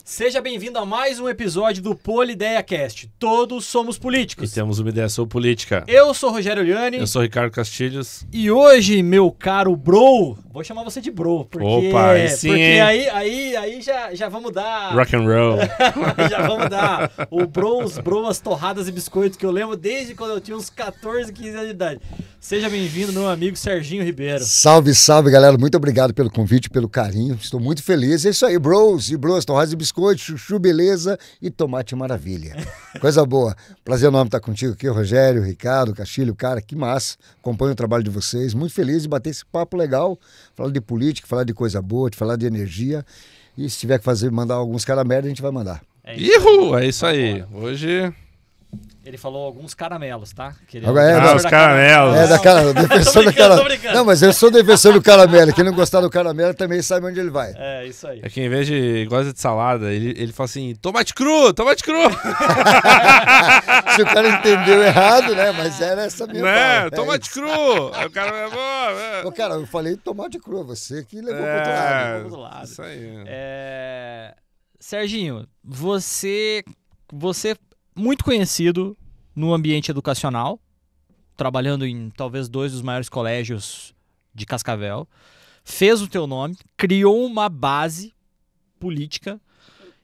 Seja bem-vindo a mais um episódio do Polideia Cast. Todos somos políticos. E temos uma ideia sobre política. Eu sou Rogério Liani. Eu sou Ricardo Castilhos. E hoje, meu caro bro, vou chamar você de bro, porque, Opa, aí sim, porque aí já vamos dar... Rock and roll. Já vamos dar o bro, as torradas e biscoitos que eu lembro desde quando eu tinha uns 14, 15 anos de idade. Seja bem-vindo, meu amigo Serginho Ribeiro. Salve, salve, galera. Muito obrigado pelo convite, pelo carinho. Estou muito feliz. É isso aí, bros e bros, torradas e biscoitos, chuchu, beleza e tomate maravilha. Coisa boa. Prazer enorme estar contigo aqui, Rogério, Ricardo, Castilho, cara, que massa. Acompanho o trabalho de vocês. Muito feliz de bater esse papo legal, falar de política, falar de coisa boa, de falar de energia. E se tiver que mandar alguns caramelos, a gente vai mandar. É isso aí. Hoje... Ele falou alguns caramelos, tá? Os caramelos. Defensor do caramelo. Não, mas eu sou defensor do caramelo. Quem não gostar do caramelo também sabe onde ele vai. É, isso aí. É que em vez de gosta de salada, ele fala assim, tomate cru, tomate cru. Se o cara entendeu errado, né? Mas era essa minha fala. Tomate cru. Aí o cara é bom. Ô, cara, eu falei tomate cru, você que levou pro outro lado. Isso aí. Serginho, você muito conhecido no ambiente educacional, trabalhando em talvez 2 dos maiores colégios de Cascavel, fez o teu nome, criou uma base política.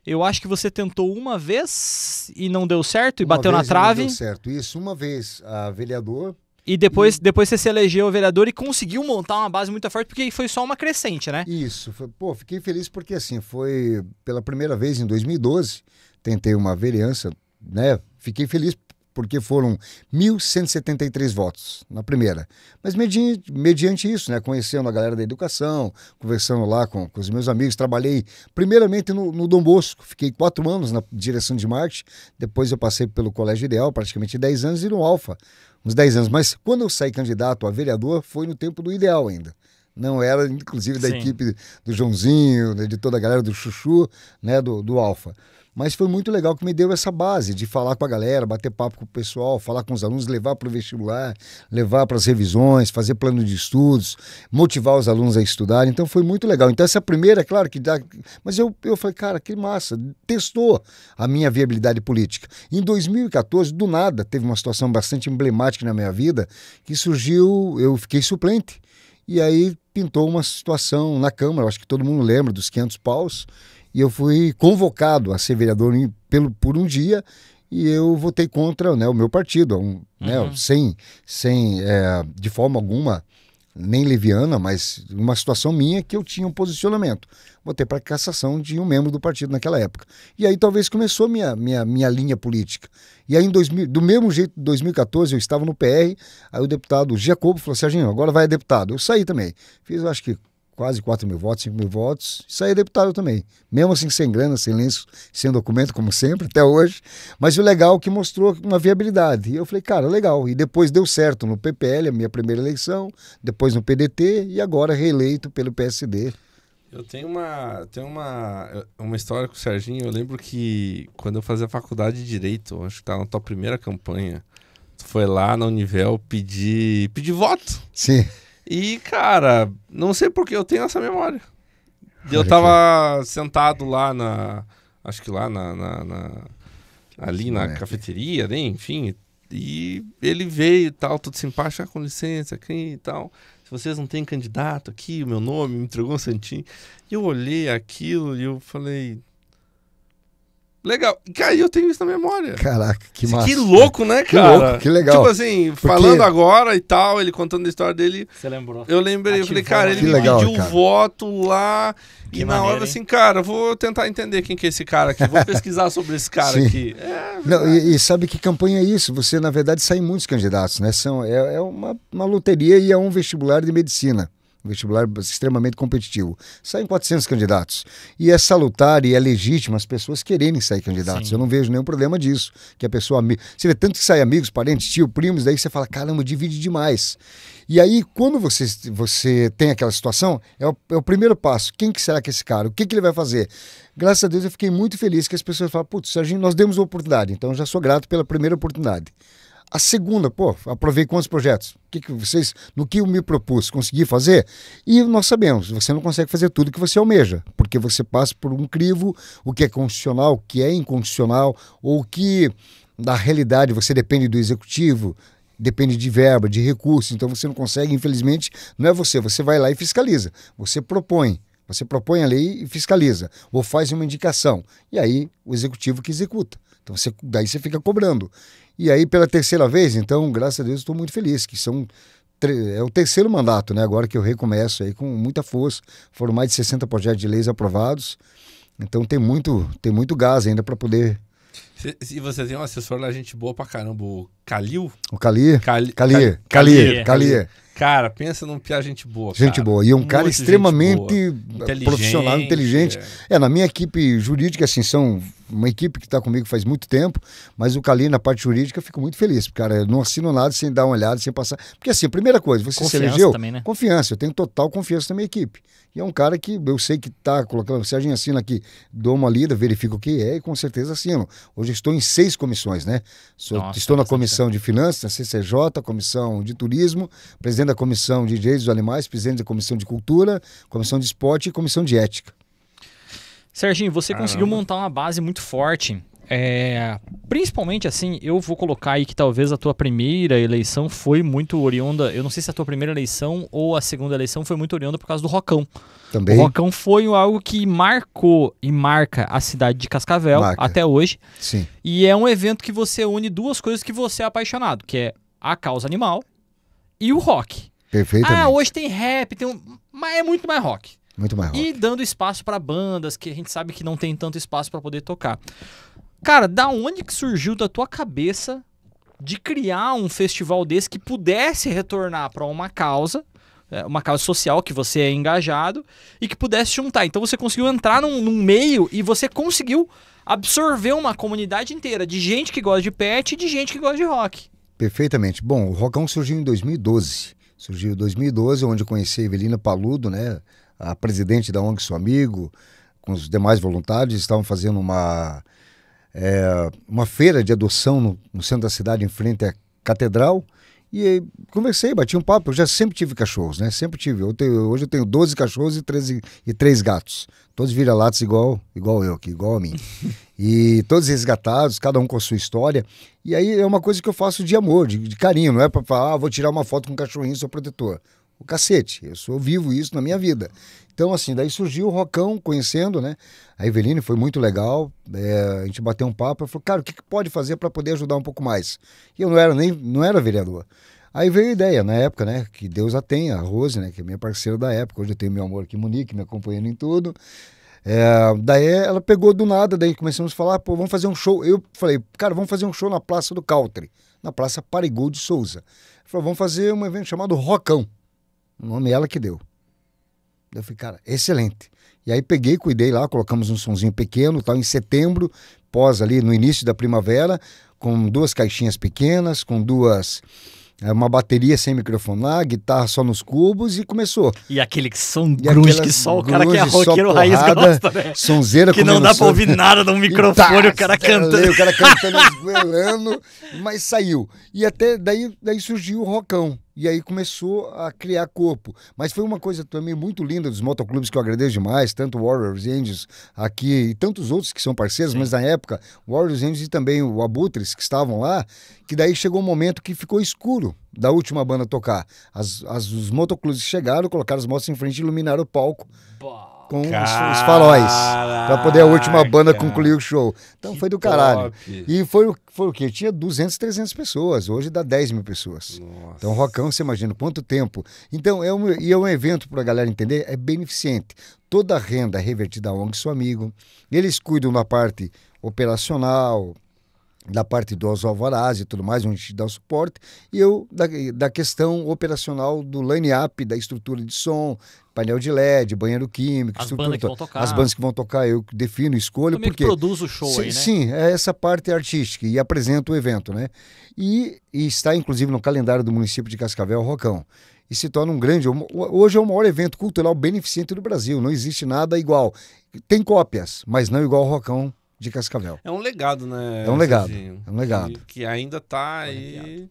Eu acho que você tentou uma vez e não deu certo, e bateu na trave. Não deu certo, isso, uma vez, a vereador. E depois você se elegeu vereador e conseguiu montar uma base muito forte, porque foi só uma crescente, né? Isso, fiquei feliz porque assim, foi pela primeira vez em 2012, tentei uma vereança, né? Fiquei feliz porque foram 1.173 votos na primeira. Mas mediante isso, né? Conhecendo a galera da educação, conversando lá com os meus amigos, trabalhei primeiramente no Dom Bosco, fiquei 4 anos na direção de marketing, depois eu passei pelo Colégio Ideal, praticamente 10 anos, e no Alfa, uns 10 anos. Mas quando eu saí candidato a vereador, foi no tempo do Ideal ainda. Não era, inclusive, da equipe do Joãozinho, de toda a galera do Chuchu, né, do Alfa. Mas foi muito legal que me deu essa base de falar com a galera, bater papo com o pessoal, falar com os alunos, levar para o vestibular, levar para as revisões, fazer plano de estudos, motivar os alunos a estudar. Então foi muito legal. Então essa primeira, é claro que dá... Mas eu falei, cara, que massa. Testou a minha viabilidade política. Em 2014, do nada, teve uma situação bastante emblemática na minha vida, que surgiu, eu fiquei suplente. E aí pintou uma situação na Câmara, acho que todo mundo lembra dos 500 paus, e eu fui convocado a ser vereador por um dia e eu votei contra, né, o meu partido, né, sem de forma alguma, nem leviana, mas uma situação minha que eu tinha um posicionamento. Votei para cassação de um membro do partido naquela época. E aí talvez começou minha linha política. E aí, do mesmo jeito, em 2014, eu estava no PR, aí o deputado Jacobo falou, Serginho, agora vai deputado. Eu saí também. Fiz, acho que, quase 4 mil votos, 5 mil votos, e saí deputado também. Mesmo assim, sem grana, sem lenço, sem documento, como sempre, até hoje. Mas o legal é que mostrou uma viabilidade. E eu falei, cara, legal. E depois deu certo no PPL, a minha primeira eleição, depois no PDT e agora reeleito pelo PSD. Eu tenho uma história com o Serginho. Eu lembro que quando eu fazia faculdade de Direito, acho que estava na tua primeira campanha, tu foi lá na Univel pedir voto. Sim. E, cara, não sei por que eu tenho essa memória. Eu tava sentado lá acho que lá ali na cafeteria, né, enfim, e ele veio e tal, tudo simpático, com licença, aqui e tal. Se vocês não têm candidato aqui, o meu nome, me entregou um santinho. E eu olhei aquilo e eu falei... Legal. Cara, eu tenho isso na memória. Caraca, que massa. Que louco, né, cara? Que louco, que legal. Tipo assim, falando agora e tal, ele contando a história dele. Você lembrou? Eu lembrei, eu falei, cara, ele me pediu o voto lá. Que e na hora, assim, cara, vou tentar entender quem que é esse cara aqui. Vou pesquisar sobre esse cara aqui. Não, e sabe que campanha é isso? Você, na verdade, sai muitos candidatos, né? É uma loteria e é um vestibular de medicina. Um vestibular extremamente competitivo. Saem 400 candidatos. E é salutar e é legítimo as pessoas quererem sair candidatos. Sim. Eu não vejo nenhum problema disso. Que a pessoa... Você vê tanto que sai amigos, parentes, tio, primos, daí você fala, caramba, divide demais. E aí, quando você tem aquela situação, é o primeiro passo. Quem que será que é esse cara? O que ele vai fazer? Graças a Deus eu fiquei muito feliz que as pessoas falam, putz, Serginho, nós demos uma oportunidade. Então eu já sou grato pela primeira oportunidade. A segunda, aprovei quantos projetos? No que eu me propus, consegui fazer? E nós sabemos, você não consegue fazer tudo que você almeja, porque você passa por um crivo, o que é constitucional, o que é inconstitucional, ou o que, na realidade, você depende do executivo, depende de verba, de recursos, então você não consegue, infelizmente, não é você vai lá e fiscaliza, você propõe a lei e fiscaliza, ou faz uma indicação, e aí o executivo que executa. Então daí você fica cobrando. E aí, pela terceira vez, então, graças a Deus, estou muito feliz, que é o terceiro mandato, né? Agora que eu recomeço aí com muita força. Foram mais de 60 projetos de leis aprovados. Então tem muito gás ainda para poder... E você tem um assessor lá, gente boa pra caramba, o Calil? O Calir. Calir. Cara, pensa num piá gente boa, Gente cara. boa. E um cara Muito extremamente profissional, inteligente. Na minha equipe jurídica, assim, são uma equipe que está comigo faz muito tempo, mas o Calir, na parte jurídica, eu fico muito feliz. Cara, eu não assino nada sem dar uma olhada, sem passar. Porque, assim, a primeira coisa, você se elegeu... também, né? Confiança. Eu tenho total confiança na minha equipe. E é um cara que eu sei que está colocando... Serginho, assina aqui, dou uma lida, verifico o que é e com certeza assino. Hoje eu estou em 6 comissões, né? Estou na Comissão de Finanças, na CCJ, Comissão de Turismo, presidente da Comissão de Direitos dos Animais, presidente da Comissão de Cultura, Comissão de Esporte e Comissão de Ética. Serginho, você conseguiu montar uma base muito forte. Principalmente assim, eu vou colocar aí que talvez a tua primeira eleição foi muito oriunda. Eu não sei se a tua primeira eleição ou a segunda eleição foi muito oriunda por causa do Rocão. Também. O Rocão foi algo que marcou e marca a cidade de Cascavel até hoje. Sim. E é um evento que você une duas coisas que você é apaixonado, que é a causa animal e o rock. Perfeitamente. Hoje tem rap, mas é muito mais rock. Muito mais rock. E dando espaço para bandas que a gente sabe que não tem tanto espaço para poder tocar. Cara, da onde que surgiu da tua cabeça de criar um festival desse que pudesse retornar para uma causa social que você é engajado e que pudesse juntar? Então você conseguiu entrar num meio e você conseguiu absorver uma comunidade inteira de gente que gosta de pet e de gente que gosta de rock. Perfeitamente. Bom, o Rockão surgiu em 2012. Surgiu em 2012, onde eu conheci a Evelina Paludo, né, a presidente da ONG Seu Amigo, com os demais voluntários, estavam fazendo uma feira de adoção no centro da cidade, em frente à catedral, e aí, conversei, bati um papo. Eu já sempre tive cachorros, né? Sempre tive. Hoje eu tenho 12 cachorros e 3 gatos. Todos vira-latas igual eu aqui, igual a mim. E todos resgatados, cada um com a sua história. E aí é uma coisa que eu faço de amor, de carinho. Não é para falar, vou tirar uma foto com um cachorrinho, sou protetor. O cacete, eu vivo isso na minha vida. Então, assim, daí surgiu o Rocão, conhecendo, né? A Eveline foi muito legal, a gente bateu um papo, ela falou, cara, o que pode fazer para poder ajudar um pouco mais? E eu não era vereador. Aí veio a ideia, na época, né, que Deus a tenha, a Rose, né, que é minha parceira da época, hoje eu tenho meu amor aqui, Monique, me acompanhando em tudo. Daí ela pegou do nada, daí começamos a falar, vamos fazer um show. Eu falei, cara, vamos fazer um show na Praça do Country, na Praça Parigol de Souza. Ela falou, vamos fazer um evento chamado Rocão. O nome é ela que deu. Eu falei, cara, excelente. E aí peguei, cuidei lá, colocamos um sonzinho pequeno, tal, em setembro, ali no início da primavera, com 2 caixinhas pequenas, com uma bateria sem microfonar, guitarra só nos cubos e começou. E aquele som grunge que só o cara que é roqueiro raiz gosta, né? Sonzeira que não dá pra ouvir nada de um microfone, o cara cantando. O cara cantando, esgoelando, mas saiu. E até daí surgiu o Rocão. E aí começou a criar corpo. Mas foi uma coisa também muito linda dos motoclubes que eu agradeço demais, tanto o Warriors Angels aqui e tantos outros que são parceiros, mas na época, o Warriors Angels e também o Abutres, que estavam lá, que daí chegou um momento que ficou escuro da última banda tocar. Os motoclubes chegaram, colocaram as motos em frente e iluminaram o palco com os faróis, para poder a última banda concluir o show. Então foi do caralho. E foi o quê? Tinha 200, 300 pessoas, hoje dá 10 mil pessoas. Nossa. Então Rocão, você imagina quanto tempo. Então é um evento, para a galera entender, é beneficente. Toda a renda é revertida à ONG Seu Amigo. Eles cuidam da parte operacional, da parte dos alvarás e tudo mais, onde a gente dá o suporte, e eu da questão operacional do line-up, da estrutura de som, painel de LED, banheiro químico, as bandas que vão tocar. As bandas que vão tocar, eu defino, escolho. Também porque produz o show aí, né? Sim, é essa parte artística e apresenta o evento, né? E está, inclusive, no calendário do município de Cascavel, Rocão. E se torna hoje é o maior evento cultural beneficente do Brasil, não existe nada igual. Tem cópias, mas não igual ao Rocão de Cascavel. É um legado, né? É um legado, Serginho? é um legado. Que ainda tá aí.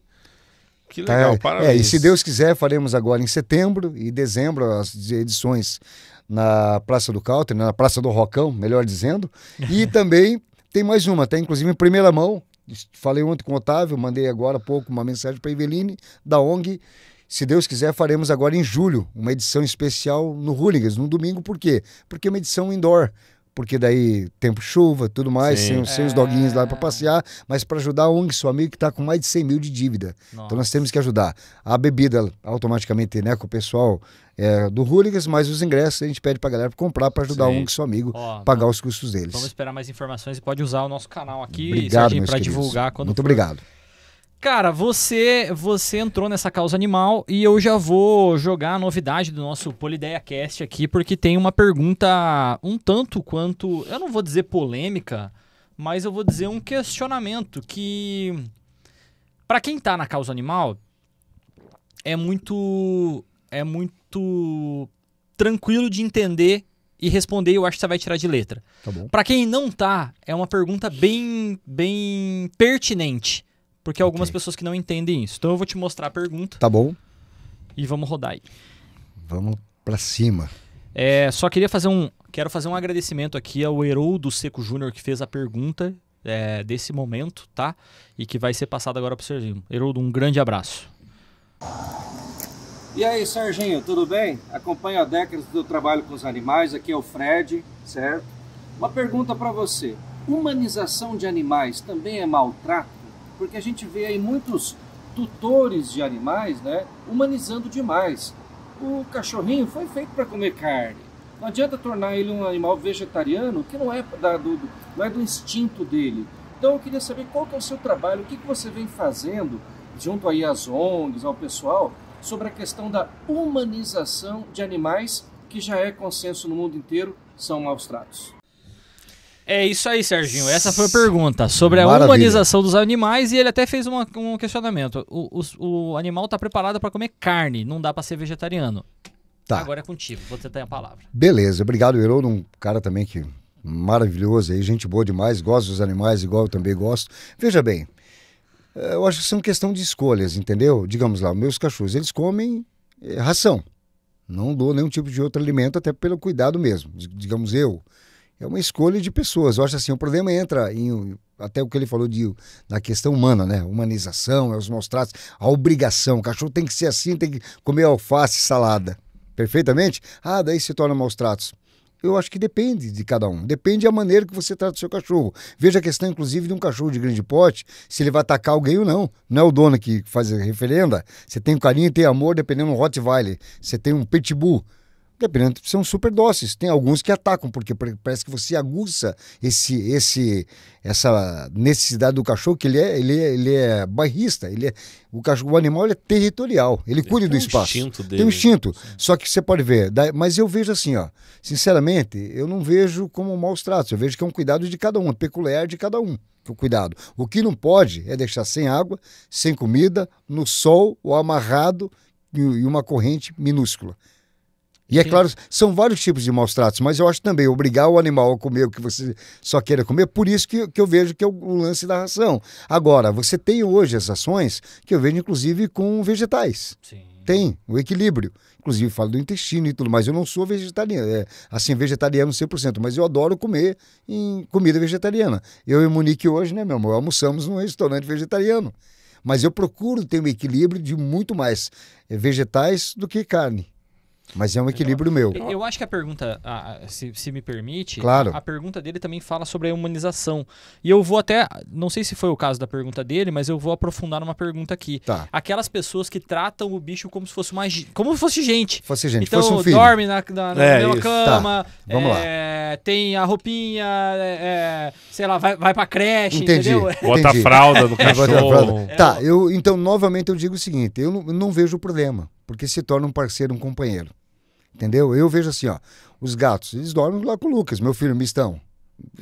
Que legal, E parabéns. se Deus quiser, faremos agora em setembro e dezembro as edições na Praça do Country, na Praça do Rocão, melhor dizendo. E também tem mais uma, até inclusive em primeira mão. Falei ontem com o Otávio, mandei agora há pouco uma mensagem para a Eveline, da ONG. Se Deus quiser, faremos agora em julho uma edição especial no Hooligans, no domingo. Por quê? Porque é uma edição indoor. Porque daí tempo chuva, tudo mais, sem os doguinhos lá para passear, mas para ajudar a ONG, seu amigo que está com mais de 100 mil de dívida. Nossa. Então nós temos que ajudar. A bebida automaticamente, né, com o pessoal do Hooligans, mas os ingressos a gente pede para a galera comprar para ajudar a ONG, seu amigo, pagar os custos deles. Vamos esperar mais informações e pode usar o nosso canal aqui, Obrigado, para divulgar quando Muito for. obrigado. Cara, você entrou nessa causa animal e eu já vou jogar a novidade do nosso Polideia Cast aqui, porque tem uma pergunta um tanto quanto, eu não vou dizer polêmica, mas eu vou dizer um questionamento que, para quem tá na causa animal, é muito tranquilo de entender e responder, eu acho que você vai tirar de letra. Tá bom. Para quem não tá, é uma pergunta bem pertinente. Porque algumas pessoas que não entendem isso. Então eu vou te mostrar a pergunta. Tá bom. E vamos rodar aí. Vamos pra cima. Só quero fazer um agradecimento aqui ao Heroldo Seco Júnior, que fez a pergunta desse momento, tá? E que vai ser passado agora pro Serginho. Heroldo, um grande abraço. E aí, Serginho, tudo bem? Acompanho há décadas do trabalho com os animais. Aqui é o Fred, certo? Uma pergunta para você. Humanização de animais também é maltrato? Porque a gente vê aí muitos tutores de animais, né, humanizando demais. O cachorrinho foi feito para comer carne. Não adianta tornar ele um animal vegetariano, que não é do instinto dele. Então eu queria saber qual que é o seu trabalho, o que você vem fazendo, junto aí às ONGs, ao pessoal, sobre a questão da humanização de animais, que já é consenso no mundo inteiro, são maus tratos. É isso aí, Serginho. Essa foi a pergunta sobre a Maravilha. humanização dos animais e ele até fez um questionamento. O animal está preparado para comer carne, não dá para ser vegetariano. Tá. Agora é contigo, você tem a palavra. Beleza, obrigado, Heroldo, um cara também que maravilhoso aí, gente boa demais, gosta dos animais igual eu também gosto. Veja bem, eu acho que são questão de escolhas, entendeu? Digamos lá, meus cachorros, eles comem ração. Não dou nenhum tipo de outro alimento, até pelo cuidado mesmo, digamos eu. É uma escolha de pessoas. Eu acho assim, o problema entra em até o que ele falou na questão humana, né? Humanização, os maus tratos, a obrigação. O cachorro tem que ser assim, tem que comer alface, salada. Perfeitamente? Daí se torna maus tratos. Eu acho que depende de cada um. Depende da maneira que você trata o seu cachorro. Veja a questão, inclusive, de um cachorro de grande porte, se ele vai atacar alguém ou não. Não é o dono que faz a referenda. Você tem carinho e tem amor, dependendo de um Rottweiler. Você tem um Pitbull. Dependendo, são super dóceis. Tem alguns que atacam, porque parece que você aguça essa necessidade do cachorro, que ele é bairrista. O animal ele é territorial, ele cuida do espaço. Tem um instinto. Só que você pode ver, mas eu vejo assim, ó, sinceramente, eu não vejo como maus tratos, eu vejo que é um cuidado de cada um, é peculiar de cada um. O cuidado. O que não pode é deixar sem água, sem comida, no sol ou amarrado e uma corrente minúscula. E é claro, são vários tipos de maus tratos, mas eu acho também obrigar o animal a comer o que você só queira comer, por isso que eu vejo que é o lance da ração. Agora, você tem hoje as ações que eu vejo inclusive com vegetais. Sim. Tem o equilíbrio. Inclusive falo do intestino e tudo, mas eu não sou vegetariano, vegetariano 100%, mas eu adoro comer em comida vegetariana. Eu e o Monique hoje, né, meu amor, almoçamos num restaurante vegetariano. Mas eu procuro ter um equilíbrio de muito mais vegetais do que carne. Mas é um equilíbrio meu. Eu acho que a pergunta, se me permite, claro. A pergunta dele também fala sobre a humanização. E eu vou até, não sei se foi o caso da pergunta dele, mas eu vou aprofundar numa pergunta aqui. Tá. Aquelas pessoas que tratam o bicho como se fosse como se fosse gente. Fosse gente, então, fosse um filho. Dorme na mesma cama, tá. Vamos lá. Tem a roupinha, sei lá, vai pra creche, Entendi. entendeu? Bota a fralda no cachorro. Tá, então novamente eu digo o seguinte, eu não vejo o problema, porque se torna um parceiro, um companheiro. Entendeu? Eu vejo assim, ó, os gatos, eles dormem lá com o Lucas, meu filho, mistão.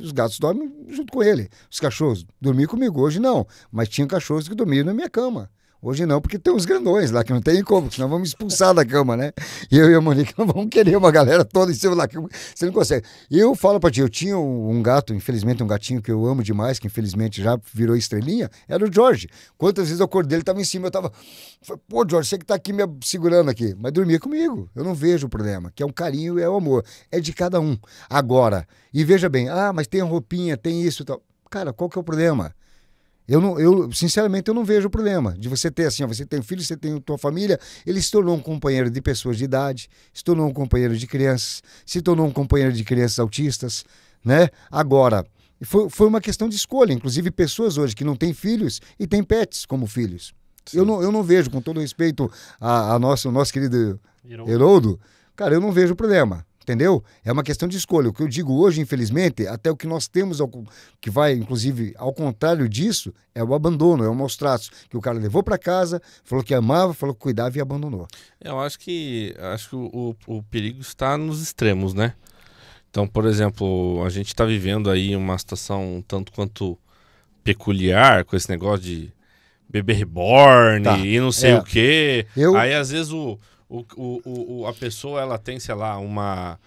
Os gatos dormem junto com ele. Os cachorros dormiam comigo, hoje não, mas tinha cachorros que dormiam na minha cama. Hoje não, porque tem uns grandões lá que não tem como, senão vamos expulsar da cama, né? E eu e a Monique não vamos querer uma galera toda em cima da cama, você não consegue. Eu falo pra ti, eu tinha um gato, infelizmente um gatinho que eu amo demais, que infelizmente já virou estrelinha, era o George. Quantas vezes eu acordei, ele tava em cima, eu tava, pô George, você que tá aqui me segurando aqui, mas dormia comigo, eu não vejo o problema, que é um carinho e é o amor, é de cada um. Agora, e veja bem, mas tem roupinha, tem isso e tal, cara, qual que é o problema? Sinceramente, eu não vejo o problema de você ter assim, ó, você tem um filho, você tem tua família, ele se tornou um companheiro de pessoas de idade, se tornou um companheiro de crianças, se tornou um companheiro de crianças autistas, né? Agora, foi uma questão de escolha, inclusive pessoas hoje que não têm filhos e têm pets como filhos. Eu não vejo, com todo respeito ao nosso querido Heroldo, cara, eu não vejo o problema. Entendeu? É uma questão de escolha. O que eu digo hoje, infelizmente, até o que nós temos, que vai, inclusive, ao contrário disso, é o abandono, é o maus tratos. Que o cara levou para casa, falou que amava, falou que cuidava e abandonou. Eu acho que o perigo está nos extremos, né? Então, por exemplo, a gente está vivendo aí uma situação um tanto quanto peculiar, com esse negócio de bebê reborn e não sei o quê. Aí, às vezes, a pessoa ela tem, sei lá, uma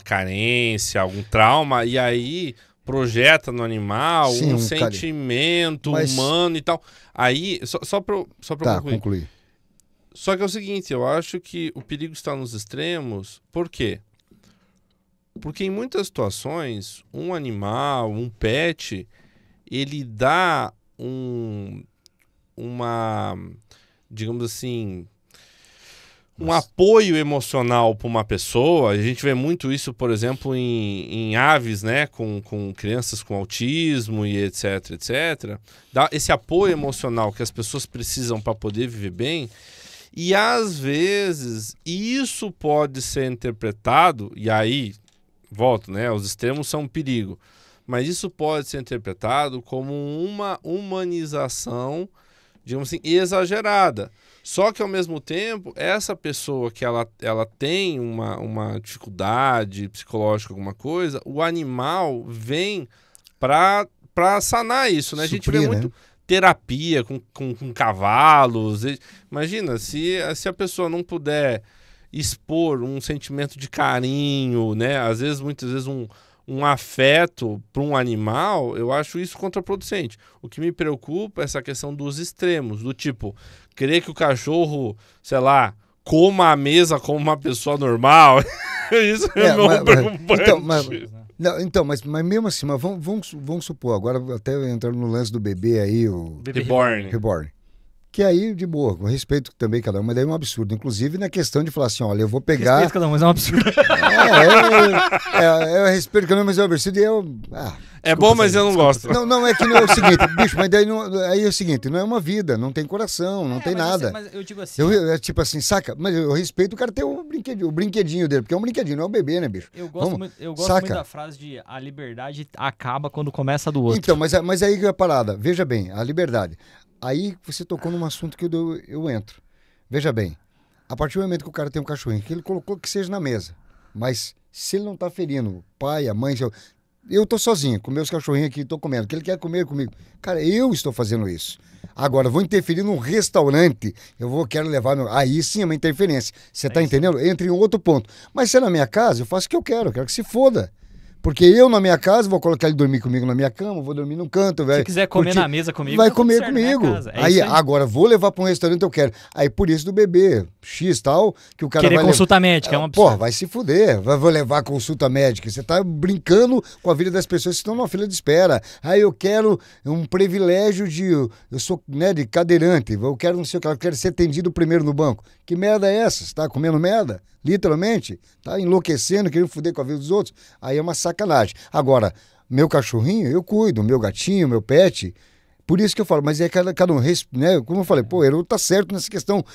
carência, algum trauma, e aí projeta no animal um sentimento humano e tal. Aí, só pra concluir. Só que é o seguinte, eu acho que o perigo está nos extremos. Por quê? Porque em muitas situações, um animal, um pet, ele dá digamos assim, um apoio emocional para uma pessoa. A gente vê muito isso, por exemplo, em aves, né, com crianças com autismo e etc, etc. Dá esse apoio emocional que as pessoas precisam para poder viver bem. E às vezes isso pode ser interpretado, e aí, volto, né, os extremos são um perigo, mas isso pode ser interpretado como uma humanização, digamos assim, exagerada. Só que, ao mesmo tempo, essa pessoa que ela tem uma dificuldade psicológica, alguma coisa, o animal vem para sanar isso, né? A gente vê muito terapia com cavalos. Imagina, se a pessoa não puder expor um sentimento de carinho, né? Muitas vezes um afeto para um animal, eu acho isso contraproducente. O que me preocupa é essa questão dos extremos, do tipo, querer que o cachorro, sei lá, coma a mesa como uma pessoa normal. Isso é meu preocupante. Mas mesmo assim, vamos supor, agora até entrando no lance do bebê aí, o Reborn. Que aí, de boa, com respeito também cada um, mas daí é um absurdo. Inclusive na questão de falar assim, olha, eu vou pegar... Respeito cada um, mas é um absurdo. Eu respeito cada um, mas é um absurdo e eu... é bom, mas eu não gosto. Não, é que não é o seguinte, bicho, mas daí aí é o seguinte, não é uma vida, não tem coração, não tem nada. Mas eu digo assim... É tipo assim, saca? Mas eu respeito o cara ter o brinquedinho dele, porque é um brinquedinho, não é um bebê, né, bicho? Eu gosto muito da frase de a liberdade acaba quando começa a do outro. Então, mas aí que é a parada, veja bem, a liberdade... Aí você tocou num assunto que eu entro. Veja bem, a partir do momento que o cara tem um cachorrinho, que ele colocou que seja na mesa, mas se ele não tá ferindo o pai, a mãe, eu tô sozinho com meus cachorrinhos aqui, tô comendo, que ele quer comer comigo. Cara, eu estou fazendo isso. Agora, vou interferir num restaurante, quero levar... Aí sim é uma interferência. Você tá entendendo? Entra em outro ponto. Mas se é na minha casa, eu faço o que eu quero que se foda. Porque eu, na minha casa, vou colocar ele dormir comigo na minha cama, vou dormir num canto, velho. Se quiser comer na mesa comigo, vai comer comigo. Aí, agora, vou levar pra um restaurante, eu quero. Aí, por isso do bebê, X tal, que o cara querer vai... consulta médica, é uma absurdo. Porra, vai se fuder. Vou levar consulta médica. Você tá brincando com a vida das pessoas que estão numa fila de espera. Aí, eu quero um privilégio de... Eu sou, né, de cadeirante. Eu quero não sei o que, eu quero ser atendido primeiro no banco. Que merda é essa? Você tá comendo merda? Literalmente? Tá enlouquecendo, querendo fuder com a vida dos outros? Aí é uma sacanagem. Agora, meu cachorrinho, eu cuido, meu gatinho, meu pet. Por isso que eu falo, mas é cada um, né? Como eu falei, pô, ele tá certo nessa questão.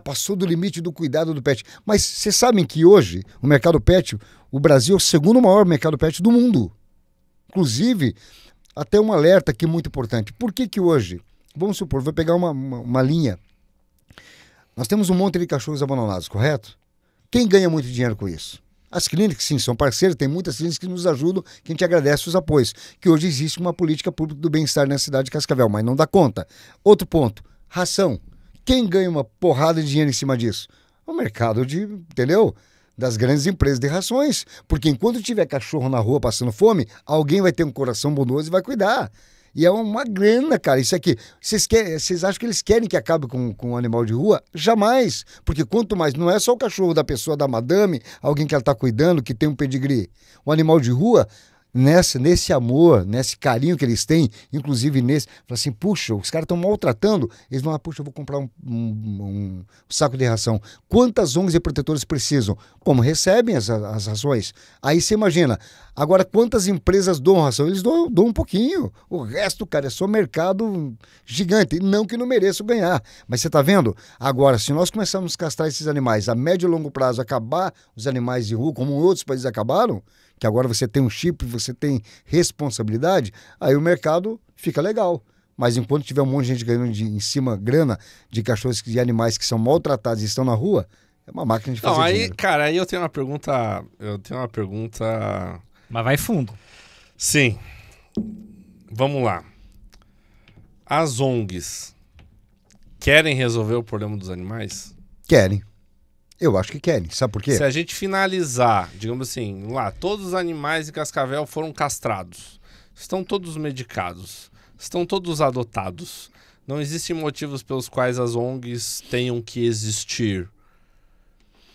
Passou do limite do cuidado do pet. Mas vocês sabem que hoje, o mercado pet, o Brasil é o segundo maior mercado pet do mundo. Inclusive, até um alerta aqui muito importante. Por que hoje, vamos supor, vou pegar uma linha. Nós temos um monte de cachorros abandonados, correto? Quem ganha muito dinheiro com isso? As clínicas, sim, são parceiras, tem muitas clínicas que nos ajudam, que a gente agradece os apoios. Que hoje existe uma política pública do bem-estar na cidade de Cascavel, mas não dá conta. Outro ponto, Ração. Quem ganha uma porrada de dinheiro em cima disso? O mercado entendeu? Das grandes empresas de rações. Porque enquanto tiver cachorro na rua passando fome, alguém vai ter um coração bondoso e vai cuidar. E é uma grana, cara. Isso aqui, vocês acham que eles querem que acabe com o animal de rua? Jamais. Porque quanto mais, não é só o cachorro da pessoa, da madame, alguém que ela está cuidando, que tem um pedigree. O animal de rua, nesse amor, nesse carinho que eles têm, inclusive nesse, fala assim, puxa, os caras estão maltratando, eles vão, puxa, eu vou comprar um saco de ração. Quantas ONGs e protetores precisam? Como recebem as rações? Aí você imagina, agora quantas empresas doam ração? Eles doam um pouquinho, o resto, cara, é só mercado gigante, não que não mereçam ganhar, mas você tá vendo? Agora, se nós começarmos a castrar esses animais, a médio e longo prazo, acabar os animais de rua, como outros países acabaram, que agora você tem um chip, você tem responsabilidade, aí o mercado fica legal. Mas enquanto tiver um monte de gente ganhando em cima grana de cachorros e animais que são maltratados e estão na rua, é uma máquina de fazer dinheiro. Cara, aí eu tenho uma pergunta... Mas vai fundo. Sim. Vamos lá. As ONGs querem resolver o problema dos animais? Querem. Eu acho que querem. Sabe por quê? Se a gente finalizar, digamos assim, lá, todos os animais em Cascavel foram castrados, estão todos medicados, estão todos adotados, não existem motivos pelos quais as ONGs tenham que existir.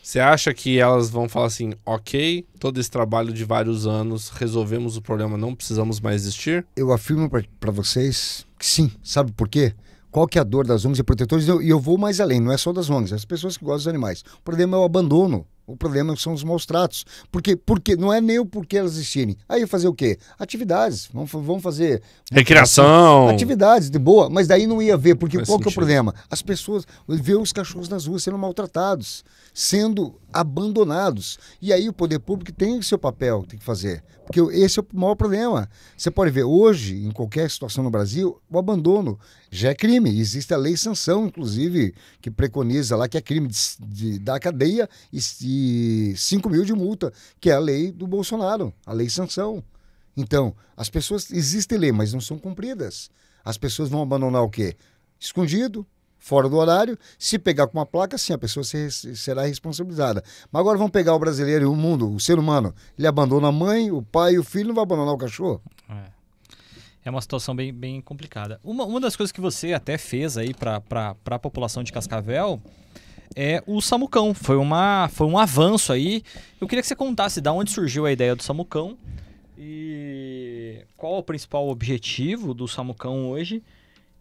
Você acha que elas vão falar assim, ok, todo esse trabalho de vários anos, resolvemos o problema, não precisamos mais existir? Eu afirmo para vocês que sim. Sabe por quê? Qual que é a dor das ONGs e protetores? E eu vou mais além, não é só das ONGs, as pessoas que gostam dos animais. O problema é o abandono, o problema são os maus tratos. Porque não é nem o porquê elas existirem. Aí fazer o quê? Atividades, vamos fazer... Recreação! Atividades de boa, mas daí não ia ver, porque Faz qual que é o sentido. problema? As pessoas vê os cachorros nas ruas sendo maltratados, sendo abandonados. E aí o poder público tem o seu papel, tem que fazer. Porque esse é o maior problema. Você pode ver, hoje, em qualquer situação no Brasil, o abandono já é crime. Existe a lei sanção, inclusive, que preconiza lá que é crime da cadeia e 5 mil de multa, que é a lei do Bolsonaro, a lei sanção. Então, as pessoas, existem lei, mas não são cumpridas. As pessoas vão abandonar o quê? Escondido, fora do horário. Se pegar com uma placa, sim, a pessoa será responsabilizada. Mas agora vamos pegar o brasileiro e o mundo, o ser humano. Ele abandona a mãe, o pai e o filho, não vai abandonar o cachorro? É uma situação bem, bem complicada. Uma das coisas que você até fez aí para a população de Cascavel é o Samucão. Foi um avanço aí. Eu queria que você contasse de onde surgiu a ideia do Samucão e qual é o principal objetivo do Samucão hoje.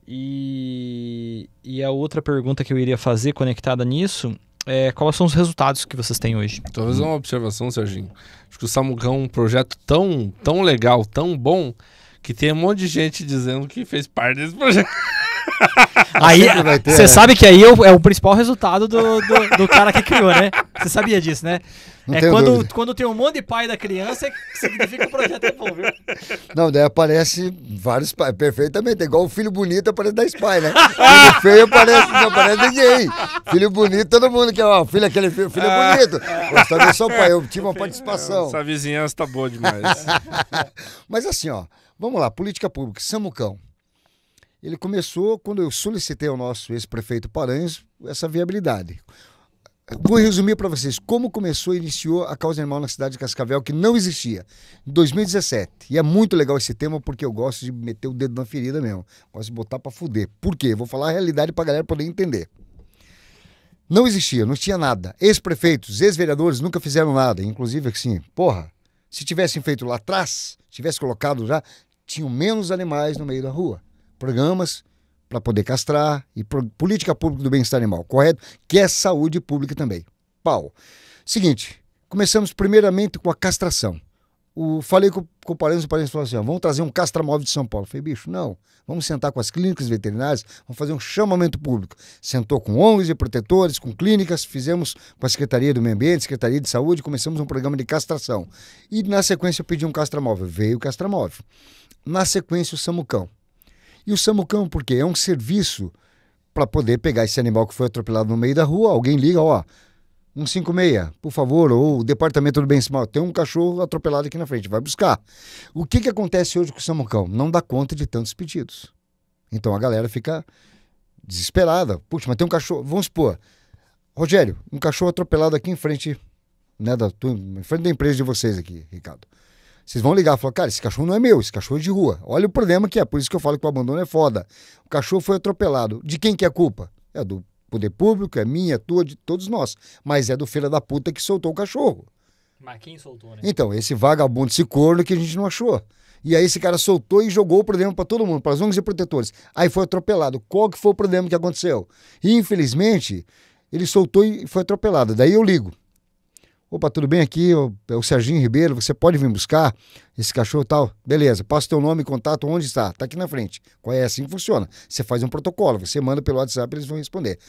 E a outra pergunta que eu iria fazer conectada nisso é quais são os resultados que vocês têm hoje? Talvez uma observação, Serginho. Acho que o Samucão é um projeto tão legal, tão bom, que tem um monte de gente dizendo que fez parte desse projeto. Aí, você sabe que aí é o principal resultado do cara que criou, né? Você sabia disso, né? Não tenho dúvida. Quando tem um monte de pai da criança, significa que o projeto é bom, viu? Não, daí aparece vários pais, perfeitamente. É igual o filho bonito aparece 10 pais, né? Filho feio não aparece ninguém. Filho bonito, todo mundo quer, ó, filho é bonito. Gostava de só pai, eu tive uma participação. Essa vizinhança tá boa demais. Mas assim, ó, vamos lá, política pública, Samucão. Ele começou quando eu solicitei ao nosso ex-prefeito Paranhos essa viabilidade. Vou resumir para vocês como começou e iniciou a causa animal na cidade de Cascavel, que não existia, em 2017. E é muito legal esse tema porque eu gosto de meter o dedo na ferida mesmo. Gosto de botar para fuder. Por quê? Vou falar a realidade para a galera poder entender. Não existia, não tinha nada. Ex-prefeitos, ex-vereadores nunca fizeram nada. Inclusive, assim, porra, se tivessem feito lá atrás, tivesse colocado já, tinham menos animais no meio da rua. Programas para poder castrar e política pública do bem-estar animal, correto? Que é saúde pública também. Pau. Seguinte, começamos primeiramente com a castração. Falei com o Paranhos, o Paranhos falou assim, ó, vamos trazer um castramóvel de São Paulo. Eu falei, bicho, não, vamos sentar com as clínicas veterinárias, vamos fazer um chamamento público. Sentou com ONGs e protetores, com clínicas, fizemos com a Secretaria do Meio Ambiente, Secretaria de Saúde, começamos um programa de castração. E na sequência eu pedi um castramóvel, veio o castramóvel. Na sequência o Samucão. E o Samucão, por quê? É um serviço para poder pegar esse animal que foi atropelado no meio da rua, alguém liga, ó, 156, por favor, ou o Departamento do Bem-Estar, tem um cachorro atropelado aqui na frente, vai buscar. O que acontece hoje com o Samucão? Não dá conta de tantos pedidos. Então a galera fica desesperada. Puxa, mas tem um cachorro. Vamos supor, Rogério, um cachorro atropelado aqui em frente, né, em frente da empresa de vocês aqui, Ricardo. Vocês vão ligar e falar, cara, esse cachorro não é meu, esse cachorro é de rua. Olha o problema que é, por isso que eu falo que o abandono é foda. O cachorro foi atropelado. De quem que é a culpa? É do poder público, é minha, é tua, de todos nós. Mas é do filho da puta que soltou o cachorro. Mas quem soltou, né? Então, esse vagabundo, esse corno que a gente não achou. E aí esse cara soltou e jogou o problema para todo mundo, para as ONGs e protetores. Aí foi atropelado. Qual que foi o problema que aconteceu? E, infelizmente, ele soltou e foi atropelado. Daí eu ligo. Opa, tudo bem aqui? É o Serginho Ribeiro, você pode vir buscar esse cachorro e tal? Beleza, passa o teu nome e contato, onde está? Está aqui na frente. Qual é? Assim que funciona. Você faz um protocolo, você manda pelo WhatsApp, eles vão responder.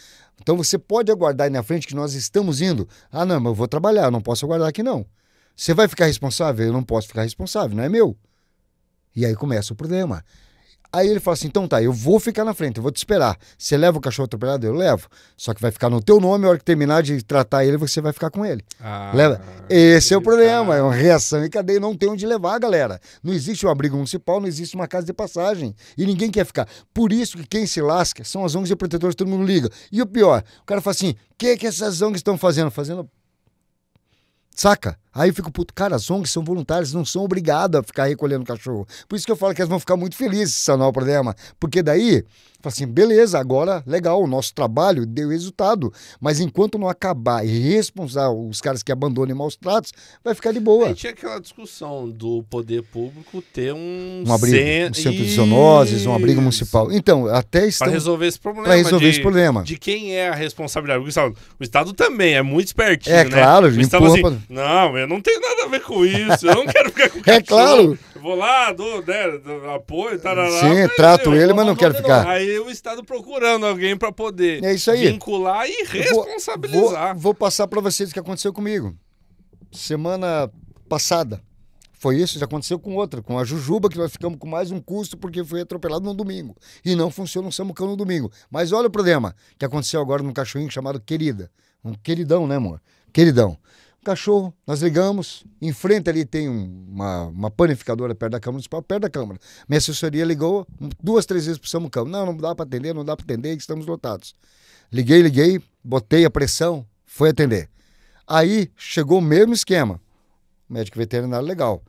Então você pode aguardar aí na frente que nós estamos indo. Ah, não, mas eu vou trabalhar, eu não posso aguardar aqui não. Você vai ficar responsável? Eu não posso ficar responsável, não é meu. E aí começa o problema. Aí ele fala assim, então tá, eu vou ficar na frente, eu vou te esperar. Você leva o cachorro atropelado? Eu levo. Só que vai ficar no teu nome, a hora que terminar de tratar ele, você vai ficar com ele. Leva. Esse é o problema, é uma reação em cadeia, não tem onde levar, galera. Não existe um abrigo municipal, não existe uma casa de passagem. E ninguém quer ficar. Por isso que quem se lasca são as ONGs e protetores, todo mundo liga. E o pior, o cara fala assim, o que essas ONGs estão fazendo? Saca? Aí eu fico puto, cara, as ONGs são voluntárias, não são obrigadas a ficar recolhendo cachorro. Por isso que eu falo que elas vão ficar muito felizes se sanar o problema. Porque daí, fala assim, beleza, agora, legal, o nosso trabalho deu resultado. Mas enquanto não acabar e responsar os caras que abandonam maus tratos, vai ficar de boa. Aí tinha aquela discussão do poder público ter um abrigo, um centro de zoonoses, um abrigo municipal. Então, até para estamos... resolver esse problema. Para resolver esse problema. De quem é a responsabilidade? O Estado também é muito espertinho, né? Claro, o Estado assim, não, eu não tenho nada a ver com isso, eu não quero ficar com o cachorro. Claro. Eu vou lá, dou apoio, tarará. Sim, trato ele, mas não quero ficar. Aí o Estado procurando alguém para poder vincular e responsabilizar. Vou passar para vocês o que aconteceu comigo. Semana passada. Foi isso, já aconteceu com outra, com a Jujuba, que nós ficamos com mais um custo porque foi atropelado no domingo. E não funciona um samucão no domingo. Mas olha o problema que aconteceu agora num cachorrinho chamado Querida. Um queridão, né, amor? Queridão. Cachorro, nós ligamos, em frente ali tem uma panificadora perto da Câmara Municipal, perto da Câmara. Minha assessoria ligou 2, 3 vezes pro Samucão. Não dá para atender, estamos lotados. Liguei, botei a pressão, foi atender. Aí chegou o mesmo esquema. Médico veterinário legal.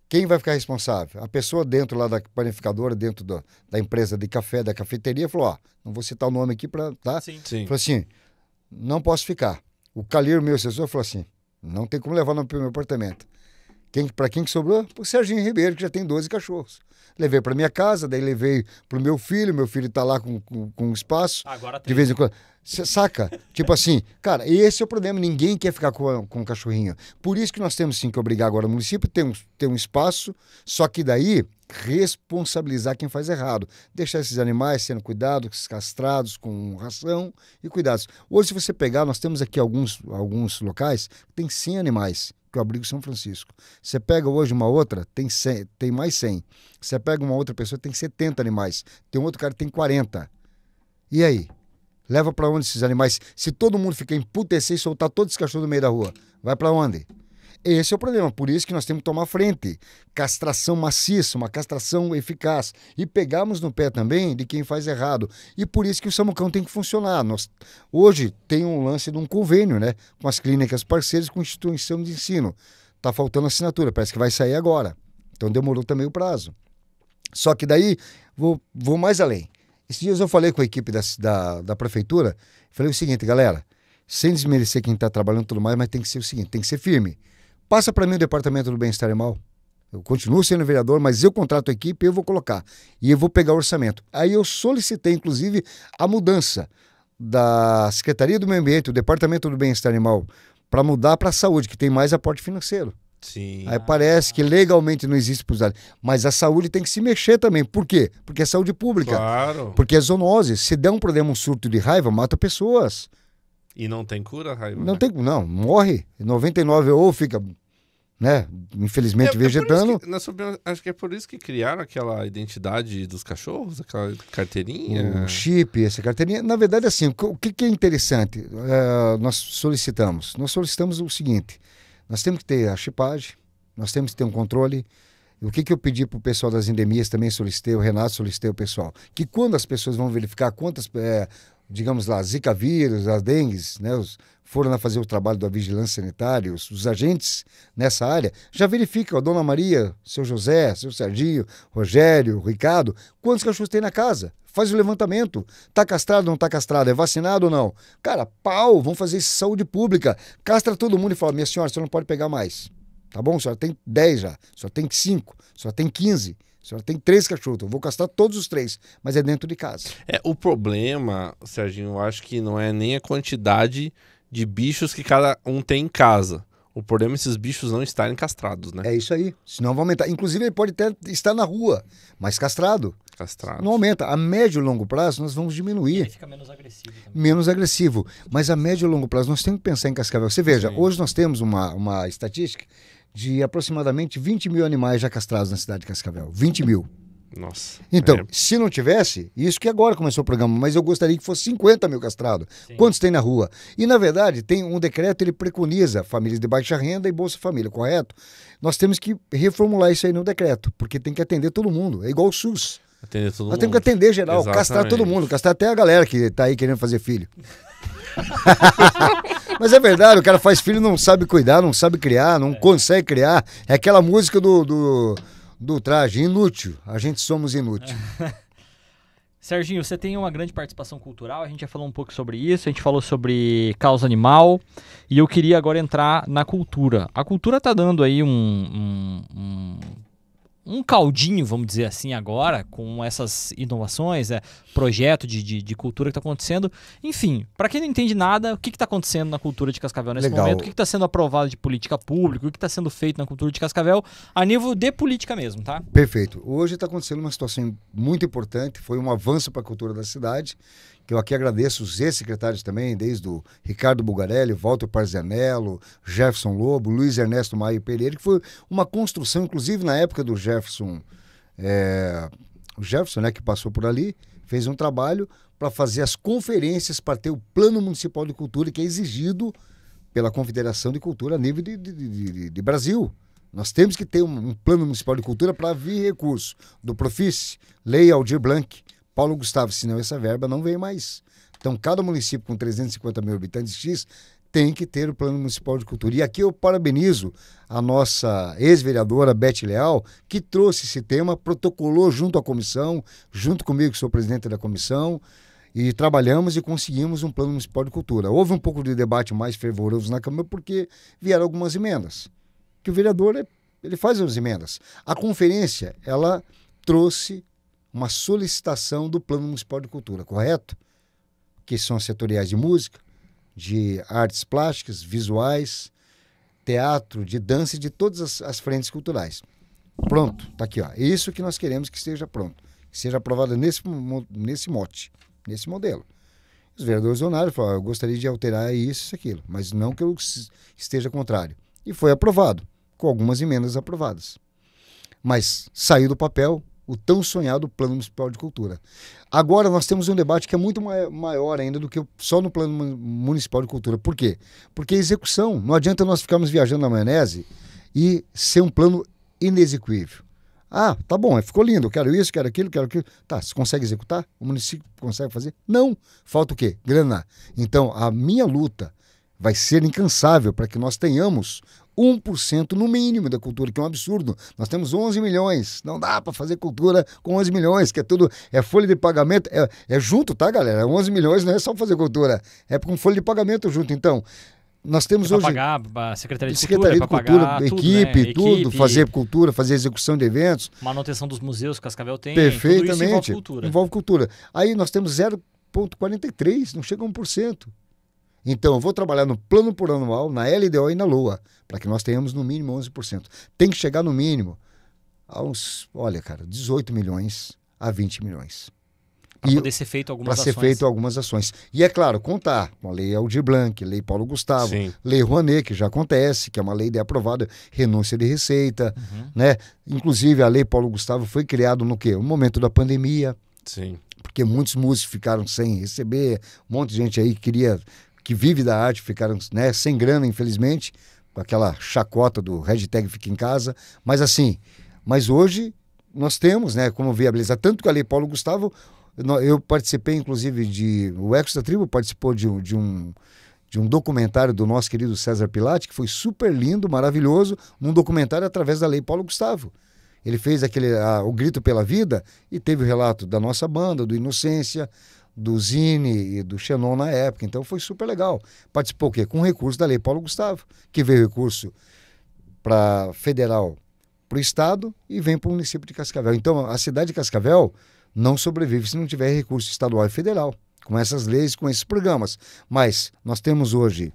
Quem vai ficar responsável? A pessoa dentro lá da panificadora, dentro da empresa de café, da cafeteria, falou, ó, não vou citar o nome aqui para, tá? Sim. Falou assim, não posso ficar. O Calheiro, meu assessor, falou assim, não tem como levar no meu apartamento. Para quem que sobrou? Pro Serginho Ribeiro, que já tem 12 cachorros. Levei para minha casa, daí levei pro meu filho tá lá com espaço. Agora tem. De vez em quando. Cê saca? Tipo assim, cara, esse é o problema, ninguém quer ficar com um cachorrinho. Por isso que nós temos sim que obrigar agora o município a ter um espaço, só que daí responsabilizar quem faz errado. Deixar esses animais sendo cuidados, castrados, com ração e cuidados. Hoje, se você pegar, nós temos aqui alguns locais que tem 100 animais, que é o Abrigo São Francisco. Você pega hoje uma outra, tem mais 100. Você pega uma outra pessoa, tem 70 animais. Tem um outro cara que tem 40. E aí? Leva para onde esses animais? Se todo mundo ficar emputecer e soltar todos os cachorros no meio da rua, vai para onde? Esse é o problema, por isso que nós temos que tomar frente. Castração maciça, uma castração eficaz. E pegarmos no pé também de quem faz errado. E por isso que o Samucão tem que funcionar. Hoje tem um lance de um convênio, né? Com as clínicas parceiras com instituição de ensino. Tá faltando assinatura, parece que vai sair agora. Então demorou também o prazo. Só que daí, vou mais além. Esses dias eu falei com a equipe da prefeitura, falei o seguinte, galera, sem desmerecer quem está trabalhando e tudo mais, mas tem que ser o seguinte, tem que ser firme. Passa para mim o Departamento do Bem-Estar Animal. Eu continuo sendo vereador, mas eu contrato a equipe e eu vou colocar. E eu vou pegar o orçamento. Aí eu solicitei, inclusive, a mudança da Secretaria do Meio Ambiente, o Departamento do Bem-Estar Animal, para mudar para a saúde, que tem mais aporte financeiro. Sim. Aí parece que legalmente não existe possibilidade. Mas a saúde tem que se mexer também. Por quê? Porque é saúde pública. Claro. Porque é zoonose. Se der um problema, um surto de raiva, mata pessoas. E não tem cura, raiva? Não, morre. 99 ou fica, né, infelizmente vegetando. Acho que é por isso que criaram aquela identidade dos cachorros, aquela carteirinha. O chip, essa carteirinha. Na verdade, assim, o que é interessante? Nós solicitamos o seguinte, nós temos que ter a chipagem, nós temos que ter um controle. o que eu pedi para o pessoal das endemias, também solicitei, o Renato solicitei o pessoal, que quando as pessoas vão verificar quantas, digamos lá, Zika vírus, as dengues, né, foram lá fazer o trabalho da vigilância sanitária, os agentes nessa área, já verifica, a Dona Maria, seu José, seu Serginho, Rogério, Ricardo, quantos cachorros tem na casa? Faz o levantamento. Tá castrado ou não tá castrado? É vacinado ou não? Cara, pau, vamos fazer isso, saúde pública. Castra todo mundo e fala, minha senhora, você não pode pegar mais. Tá bom? A senhora tem 10 já, a senhora tem 5, a senhora tem 15, a senhora tem 3 cachorros. Eu vou castrar todos os 3, mas é dentro de casa. O problema, Serginho, eu acho que não é nem a quantidade de bichos que cada um tem em casa. O problema é esses bichos não estarem castrados, né? É isso aí. Senão vai aumentar. Inclusive, ele pode até estar na rua, mas castrado. Castrados. Não aumenta. A médio e longo prazo, nós vamos diminuir. Ele fica menos agressivo também. Menos agressivo. Mas a médio e longo prazo, nós temos que pensar em Cascavel. Você veja, Sim. hoje nós temos uma estatística de aproximadamente 20 mil animais já castrados na cidade de Cascavel. 20 mil. Nossa. Então, se não tivesse, isso que agora começou o programa, mas eu gostaria que fosse 50 mil castrados. Sim. Quantos tem na rua? E, na verdade, tem um decreto, ele preconiza famílias de baixa renda e Bolsa Família, correto? Nós temos que reformular isso aí no decreto, porque tem que atender todo mundo. É igual o SUS. Atender todo Nós mundo. temos que atender geral, Exatamente. castrar todo mundo, castrar até a galera que tá aí querendo fazer filho. Mas é verdade, o cara faz filho, não sabe cuidar, não sabe criar, não consegue criar. É aquela música do traje, inútil. A gente somos inútil. Serginho, você tem uma grande participação cultural, a gente já falou um pouco sobre isso, a gente falou sobre causa animal, e eu queria agora entrar na cultura. A cultura está dando aí um caldinho, vamos dizer assim, agora, com essas inovações, projeto de cultura que está acontecendo. Enfim, para quem não entende nada, o que está acontecendo na cultura de Cascavel nesse Legal. momento? O que está sendo aprovado de política pública? O que está sendo feito na cultura de Cascavel a nível de política mesmo, tá? Perfeito. Hoje está acontecendo uma situação muito importante, foi um avanço para a cultura da cidade, que eu aqui agradeço os ex-secretários também, desde o Ricardo Bugarelli, Walter Parzanello, Jefferson Lobo, Luiz Ernesto Maia Pereira, que foi uma construção, inclusive na época do Jefferson, o Jefferson, né, que passou por ali, fez um trabalho para fazer as conferências para ter o Plano Municipal de Cultura, que é exigido pela Confederação de Cultura a nível de Brasil. Nós temos que ter um Plano Municipal de Cultura para vir recurso do Profice, Lei Aldir Blanc, Paulo Gustavo, senão essa verba não vem mais. Então, cada município com 350 mil habitantes X tem que ter o Plano Municipal de Cultura. E aqui eu parabenizo a nossa ex-vereadora Beth Leal, que trouxe esse tema, protocolou junto à comissão, junto comigo, que sou presidente da comissão, e trabalhamos e conseguimos um Plano Municipal de Cultura. Houve um pouco de debate mais fervoroso na Câmara, porque vieram algumas emendas. Que o vereador, ele faz as emendas. A conferência, ela trouxe uma solicitação do Plano Municipal de Cultura, correto? Que são setoriais de música, de artes plásticas, visuais, teatro, de dança e de todas as frentes culturais. Pronto, tá aqui, ó. É isso que nós queremos que esteja pronto, que seja aprovado nesse mote, nesse modelo. Os vereadores zonaram, falaram, eu gostaria de alterar isso e aquilo, mas não que eu esteja contrário. E foi aprovado, com algumas emendas aprovadas. Mas saiu do papel o tão sonhado Plano Municipal de Cultura. Agora nós temos um debate que é muito maior ainda do que só no Plano Municipal de Cultura. Por quê? Porque a execução, não adianta nós ficarmos viajando na maionese e ser um plano inexequível. Ah, tá bom, ficou lindo, eu quero isso, quero aquilo, quero aquilo. Tá, você consegue executar? O município consegue fazer? Não. Falta o quê? Grana. Então, a minha luta vai ser incansável para que nós tenhamos 1% no mínimo da cultura, que é um absurdo. Nós temos 11 milhões, não dá para fazer cultura com 11 milhões, que é tudo, é folha de pagamento, é junto, tá, galera? 11 milhões não é só fazer cultura, é com folha de pagamento junto. Então, nós temos hoje... pagar a Secretaria de Secretaria Cultura, de Cultura, pagar equipe, tudo, né? tudo, fazer cultura, fazer execução de eventos. Manutenção dos museus que Cascavel tem, Perfeitamente. tudo isso envolve cultura. Envolve cultura. Aí nós temos 0,43, não chega a 1%. Então, eu vou trabalhar no plano plurianual, na LDO e na LOA, para que nós tenhamos no mínimo 11%. Tem que chegar no mínimo a uns, olha, cara, 18 milhões a 20 milhões. Para poder ser feito algumas ações. Para ser feito algumas ações. E é claro, contar com a Lei Aldir Blanc, Lei Paulo Gustavo, Sim. Lei Rouanet, que já acontece, que é uma lei aprovada, renúncia de receita, né? Inclusive, a Lei Paulo Gustavo foi criada no quê? No momento da pandemia, Sim. porque muitos músicos ficaram sem receber, um monte de gente aí que vive da arte, ficaram, né, sem grana, infelizmente, com aquela chacota do hashtag Fica em Casa. Mas assim, Mas hoje nós temos, né, como viabilizar. Tanto que a Lei Paulo Gustavo, eu participei, inclusive, o Ecos da Tribo participou de um documentário do nosso querido César Pilati, que foi super lindo, maravilhoso, um documentário através da Lei Paulo Gustavo. Ele fez o Grito pela Vida e teve o relato da nossa banda, do Inocência, do Zine e do Xenon na época. Então foi super legal. Participou o quê? Com recurso da Lei Paulo Gustavo, que veio recurso para federal, para o estado e vem para o município de Cascavel. Então a cidade de Cascavel não sobrevive se não tiver recurso estadual e federal, com essas leis, com esses programas. Mas nós temos hoje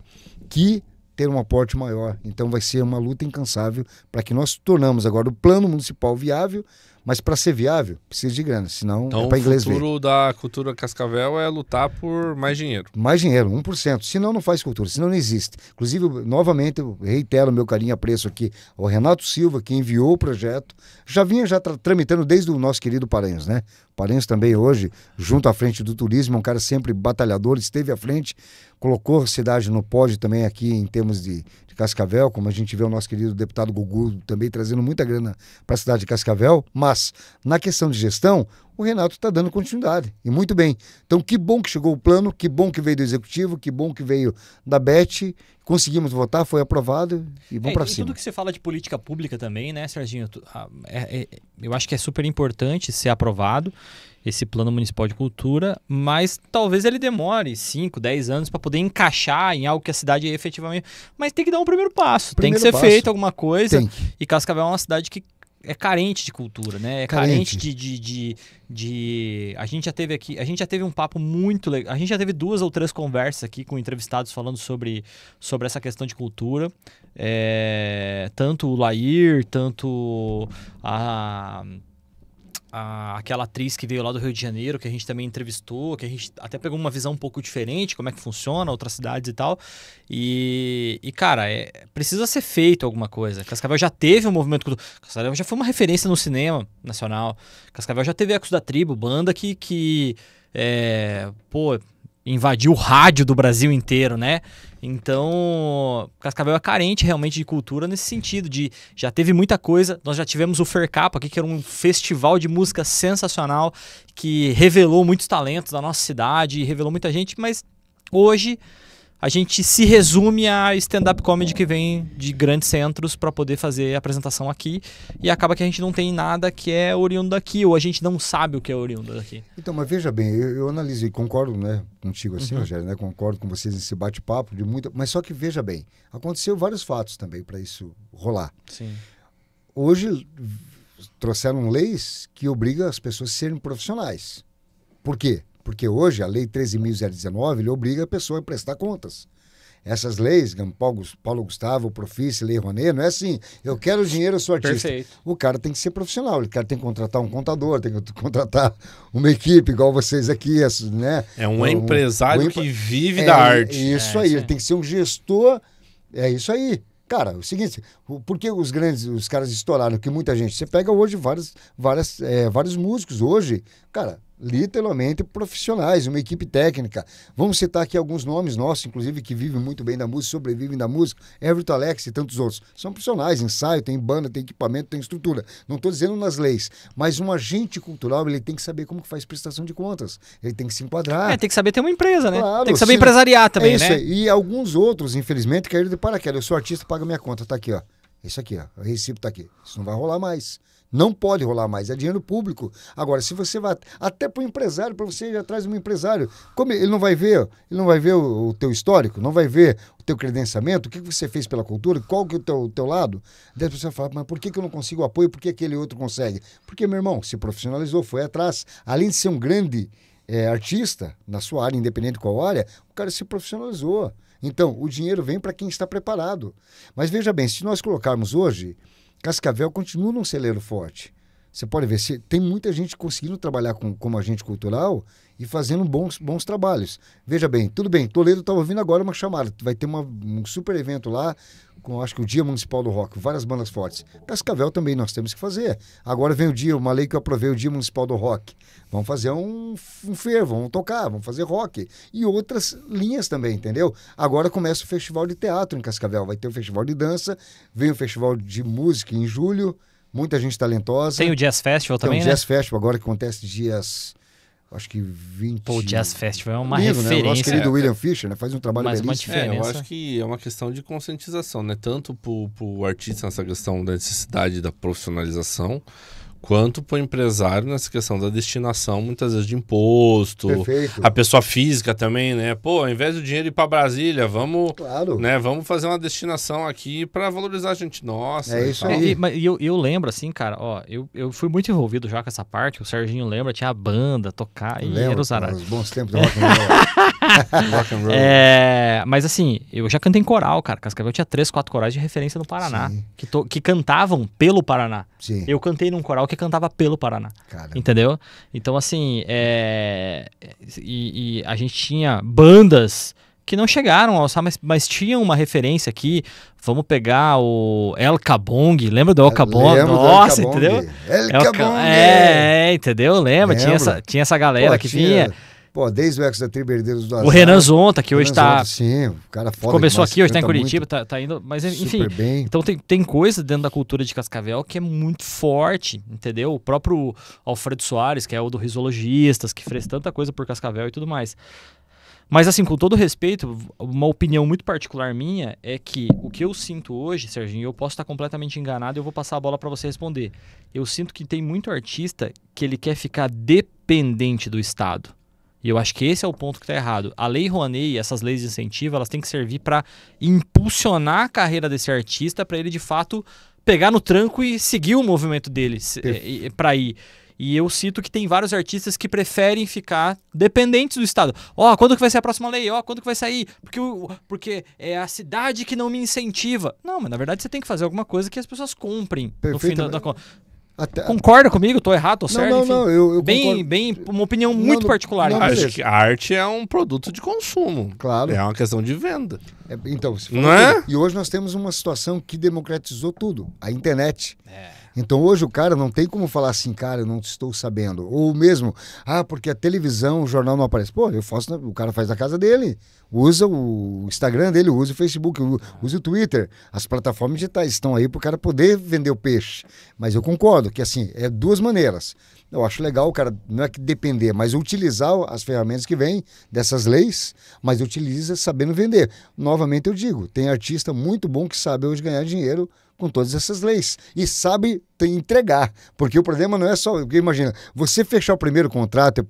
que ter um aporte maior. Então vai ser uma luta incansável para que nós tornamos agora o plano municipal viável, mas para ser viável precisa de grana, senão Então, é para inglês ver. O futuro da cultura Cascavel é lutar por mais dinheiro. Mais dinheiro, 1%. Senão não faz cultura, senão não existe. Inclusive, novamente, eu reitero o meu carinho e apreço aqui ao Renato Silva, que enviou o projeto. Já vinha tramitando desde o nosso querido Paranhos, né? Paranhos também hoje, junto à frente do turismo, é um cara sempre batalhador, esteve à frente, colocou a cidade no pódio também aqui em termos de Cascavel, como a gente vê o nosso querido deputado Gugu também trazendo muita grana para a cidade de Cascavel, mas na questão de gestão, o Renato está dando continuidade, e muito bem. Então, que bom que chegou o plano, que bom que veio do Executivo, que bom que veio da BET, conseguimos votar, foi aprovado e vamos para cima. Tudo que você fala de política pública também, né, Serginho? Eu acho que é super importante ser aprovado esse plano municipal de cultura, mas talvez ele demore 5, 10 anos para poder encaixar em algo que a cidade é efetivamente... Mas tem que dar um primeiro passo, tem que ser feito alguma coisa. E Cascavel é uma cidade que é carente de cultura, né? É carente de... A gente já teve um papo muito legal. A gente já teve 2 ou 3 conversas aqui com entrevistados falando sobre essa questão de cultura. Tanto o Lair, tanto aquela atriz que veio lá do Rio de Janeiro, que a gente também entrevistou, que a gente até pegou uma visão um pouco diferente, como é que funciona, outras cidades e tal. E cara, precisa ser feito alguma coisa. Cascavel já teve um movimento cultural. Cascavel já foi uma referência no cinema nacional. Cascavel já teve Ecos da Tribo, banda que invadiu o rádio do Brasil inteiro, né? Então, Cascavel é carente realmente de cultura nesse sentido, já teve muita coisa. Nós já tivemos o Fercapa aqui, que era um festival de música sensacional, que revelou muitos talentos da nossa cidade, revelou muita gente, mas hoje a gente se resume a stand-up comedy que vem de grandes centros para poder fazer a apresentação aqui, e acaba que a gente não tem nada que é oriundo daqui, ou a gente não sabe o que é oriundo daqui. Então, mas veja bem, eu analiso e concordo, né, contigo assim, Rogério, né, concordo com vocês nesse bate-papo, mas só que veja bem, aconteceu vários fatos também para isso rolar. Sim. Hoje trouxeram leis que obrigam as pessoas a serem profissionais. Por quê? Porque hoje a Lei 13.019 ele obriga a pessoa a prestar contas. Essas leis, Paulo Gustavo, Profice, Lei Rouanet, não é assim, eu quero dinheiro, eu sou artista. Perfeito. O cara tem que ser profissional, o cara tem que contratar um contador, tem que contratar uma equipe, igual vocês aqui, né? É um empresário que vive da arte. Isso aí, ele tem que ser um gestor, é isso aí. Cara, o seguinte, por que os caras estouraram? Que muita gente, você pega hoje vários músicos hoje, cara, literalmente profissionais, uma equipe técnica. Vamos citar aqui alguns nomes nossos, inclusive, que vivem muito bem da música, sobrevivem da música, Everton Alex e tantos outros. São profissionais, ensaio, tem banda, tem equipamento, tem estrutura. Não estou dizendo nas leis, mas um agente cultural, ele tem que saber como que faz prestação de contas. Ele tem que se enquadrar. Tem que saber ter uma empresa, né? Claro, tem que saber empresariar também, isso né? Aí. E alguns outros, infelizmente, caíram de paraquedas. Eu sou artista, paga minha conta, tá aqui, ó. Isso aqui, ó. O recibo tá aqui. Isso não vai rolar mais. Não pode rolar mais, é dinheiro público. Agora, se você vai até para o empresário, para você ir atrás de um empresário, como ele não vai ver o teu histórico, não vai ver o teu credenciamento, o que você fez pela cultura, qual que é o teu lado. Daí a pessoa fala, mas por que eu não consigo apoio, por que aquele outro consegue? Porque, meu irmão, se profissionalizou, foi atrás. Além de ser um grande artista, na sua área, independente de qual área, o cara se profissionalizou. Então, o dinheiro vem para quem está preparado. Mas veja bem, se nós colocarmos hoje, Cascavel continua num celeiro forte. Você pode ver, tem muita gente conseguindo trabalhar como agente cultural e fazendo bons trabalhos. Veja bem, tudo bem, Toledo estava ouvindo agora uma chamada, vai ter um super evento lá, com acho que o Dia Municipal do Rock, várias bandas fortes. Cascavel também nós temos que fazer. Agora vem uma lei que eu aprovei, o Dia Municipal do Rock. Vamos fazer um fervo, vamos tocar, vamos fazer rock. E outras linhas também, entendeu? Agora começa o Festival de Teatro em Cascavel, vai ter o Festival de Dança, vem o Festival de Música em julho, muita gente talentosa. Tem o Jazz Festival Tem também, o né? Jazz Festival agora que acontece dias, acho que 20... Pô, o Jazz Festival é uma Lindo, né? O nosso referência. querido William Fischer, né? Faz um trabalho Mas uma belíssimo. Eu diferença. acho que é uma questão de conscientização, né? Tanto pro artista nessa questão da necessidade da profissionalização, quanto pro empresário nessa questão da destinação, muitas vezes de imposto. Perfeito. A pessoa física também, né? Pô, ao invés do dinheiro ir para Brasília, vamos, Claro. né? Vamos fazer uma destinação aqui para valorizar a gente nossa. É e isso tal. aí. E eu lembro, assim, cara, ó, eu fui muito envolvido já com essa parte, o Serginho lembra, tinha a banda, tocar, e Lembro, era os cara, arados. os bons tempos do rock and roll. Rock and roll. Mas assim, eu já cantei em coral, cara. Cascavel tinha 3, 4 corais de referência no Paraná, Sim. que cantavam pelo Paraná. Sim, Eu cantei num coral que cantava pelo Paraná. cara. Entendeu? Então, assim, e a gente tinha bandas que não chegaram a alçar, mas tinham uma referência aqui. Vamos pegar o El Kabong, lembra do El Kabong? Lembro do Nossa, El Kabong. entendeu? El Kabong. Entendeu? Lembra? Lembro. Tinha essa galera que vinha. Pô, desde o Ex da Tribo Herdeiros do Azar. O Renan Zonta, que hoje tá. Sim, o cara foda. Começou demais, aqui, hoje tá em canta Curitiba, muito, tá indo. Mas enfim. super bem. Então tem coisa dentro da cultura de Cascavel que é muito forte, entendeu? O próprio Alfredo Soares, que é o do Risologistas, que fez tanta coisa por Cascavel e tudo mais. Mas assim, com todo respeito, uma opinião muito particular minha é que o que eu sinto hoje, Serginho, eu posso estar completamente enganado e eu vou passar a bola para você responder. Eu sinto que tem muito artista que ele quer ficar dependente do Estado. E eu acho que esse é o ponto que está errado. A Lei Rouanet e essas leis de incentivo, elas têm que servir para impulsionar a carreira desse artista, para ele de fato pegar no tranco e seguir o movimento dele para ir. E eu cito que tem vários artistas que preferem ficar dependentes do Estado. Ó, quando que vai ser a próxima lei? Ó, quando que vai sair? Porque é a cidade que não me incentiva. Não, mas na verdade você tem que fazer alguma coisa que as pessoas comprem no fim da conta. Concorda comigo? Tô errado? Tô certo? Não, Enfim, não, eu bem, concordo. bem, uma opinião muito particular. não, cara. beleza. Acho que a arte é um produto de consumo. Claro. É uma questão de venda. Então, se for Não é? tudo. E hoje nós temos uma situação que democratizou tudo, a internet. Então hoje o cara não tem como falar assim, cara, eu não estou sabendo. Ou mesmo, porque a televisão, o jornal não aparece. Pô, eu faço, o cara faz na casa dele. Usa o Instagram dele, usa o Facebook, usa o Twitter. As plataformas digitais estão aí para o cara poder vender o peixe. Mas eu concordo que assim, é duas maneiras. Eu acho legal o cara, não é que depender, mas utilizar as ferramentas que vêm dessas leis, mas utiliza sabendo vender. Novamente eu digo, tem artista muito bom que sabe hoje ganhar dinheiro com todas essas leis e sabe entregar, porque o problema não é só, porque imagina, você fechar o primeiro contrato, o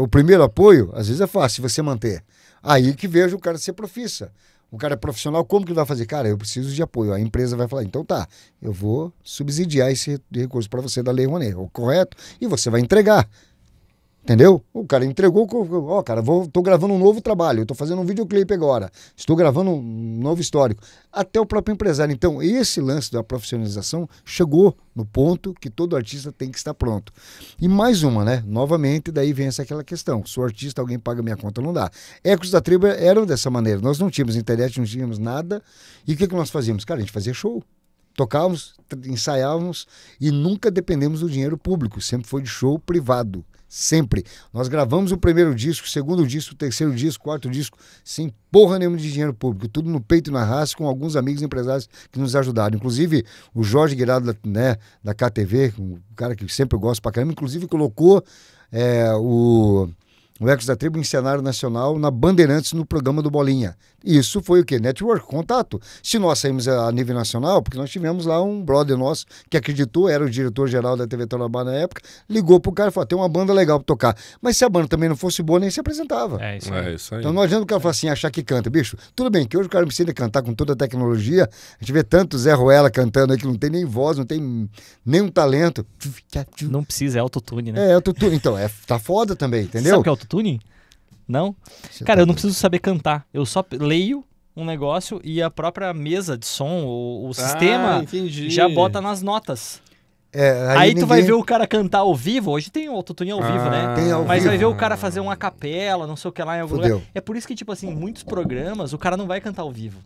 primeiro apoio, às vezes é fácil você manter. Aí que vejo o cara ser profissa. O cara é profissional, como que ele vai fazer? Cara, eu preciso de apoio. A empresa vai falar, então tá, eu vou subsidiar esse recurso para você da Lei Rouanet, correto? E você vai entregar. Entendeu? O cara entregou, cara, tô gravando um novo trabalho, eu tô fazendo um videoclipe agora, estou gravando um novo histórico. Até o próprio empresário. Então, esse lance da profissionalização chegou no ponto que todo artista tem que estar pronto. E mais uma, né? Novamente, daí vem aquela questão. Sou artista, alguém paga minha conta, não dá. Ecos da Tribo eram dessa maneira. Nós não tínhamos internet, não tínhamos nada. E o que nós fazíamos? Cara, a gente fazia show. Tocávamos, ensaiávamos e nunca dependemos do dinheiro público. Sempre foi de show privado. Sempre. Nós gravamos o primeiro disco, o segundo disco, o terceiro disco, o quarto disco, sem porra nenhuma de dinheiro público. Tudo no peito e na raça, com alguns amigos empresários que nos ajudaram. Inclusive, o Jorge Guirado, da KTV, um cara que sempre eu gosto pra caramba, inclusive colocou o Ecos da Tribo em cenário nacional na Bandeirantes no programa do Bolinha. Isso foi o quê? Network, contato. Se nós saímos a nível nacional, porque nós tivemos lá um brother nosso que acreditou, era o diretor-geral da TV Torabá na época, ligou pro cara e falou, tem uma banda legal pra tocar. Mas se a banda também não fosse boa, nem se apresentava. É isso aí. É isso aí. Então não adianta o cara falar assim, achar que canta. Bicho, tudo bem que hoje o cara precisa cantar com toda a tecnologia. A gente vê tanto Zé Ruela cantando aí que não tem nem voz, não tem nenhum talento. Não precisa, é autotune, né? É autotune. Então, tá foda também, entendeu? Sabe o que é autotune? Não? Você Cara, tá eu não doido. preciso saber cantar. Eu só leio um negócio e a própria mesa de som, o sistema, entendi. já bota nas notas. Aí Aí tu vai ninguém- ver o cara cantar ao vivo. Hoje tem o autotune ao vivo, né? Tem ao Mas vivo. vai ver o cara fazer uma capela, não sei o que lá em algum Fudeu. lugar. É por isso que, tipo assim, muitos programas o cara não vai cantar ao vivo.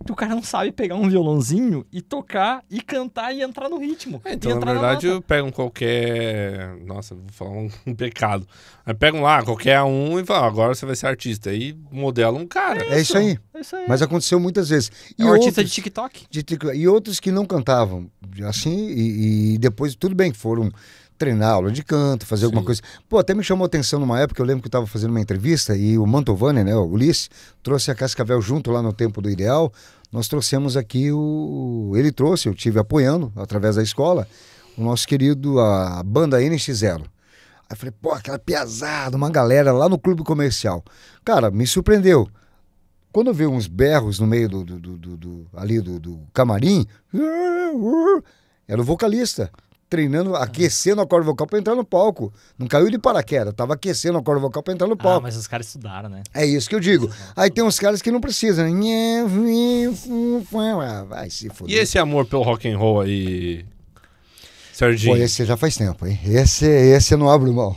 que o cara não sabe pegar um violãozinho e tocar, e cantar, e entrar no ritmo. Então, e na entrar verdade, nota. eu pego qualquer... Nossa, vou falar um pecado. Aí pegam lá, qualquer um, e falam, agora você vai ser artista. Aí modela um cara. É isso aí. É isso aí. Mas aconteceu muitas vezes. É um artista de TikTok. E outros que não cantavam, assim, e depois, tudo bem, foram treinar aula de canto, fazer alguma Sim. coisa. Pô, até me chamou a atenção numa época, eu lembro que eu estava fazendo uma entrevista e o Mantovani, né, o Ulisses, trouxe a Cascavel junto lá no Tempo do Ideal. Nós trouxemos aqui ele trouxe, eu tive apoiando, através da escola, o nosso querido, a banda NX0. Aí eu falei, pô, aquela piazada, uma galera lá no clube comercial. Cara, me surpreendeu. Quando eu vi uns berros no meio do camarim, era o vocalista, treinando, aquecendo a corda vocal para entrar no palco. Não caiu de paraquedas, tava aquecendo a corda vocal para entrar no palco. Mas os caras estudaram, né? É isso que eu digo. Aí tem uns caras que não precisam, né? Vai se foder. E esse amor pelo rock and roll aí, Serginho? Pô, esse já faz tempo, hein? Esse eu não abro mão.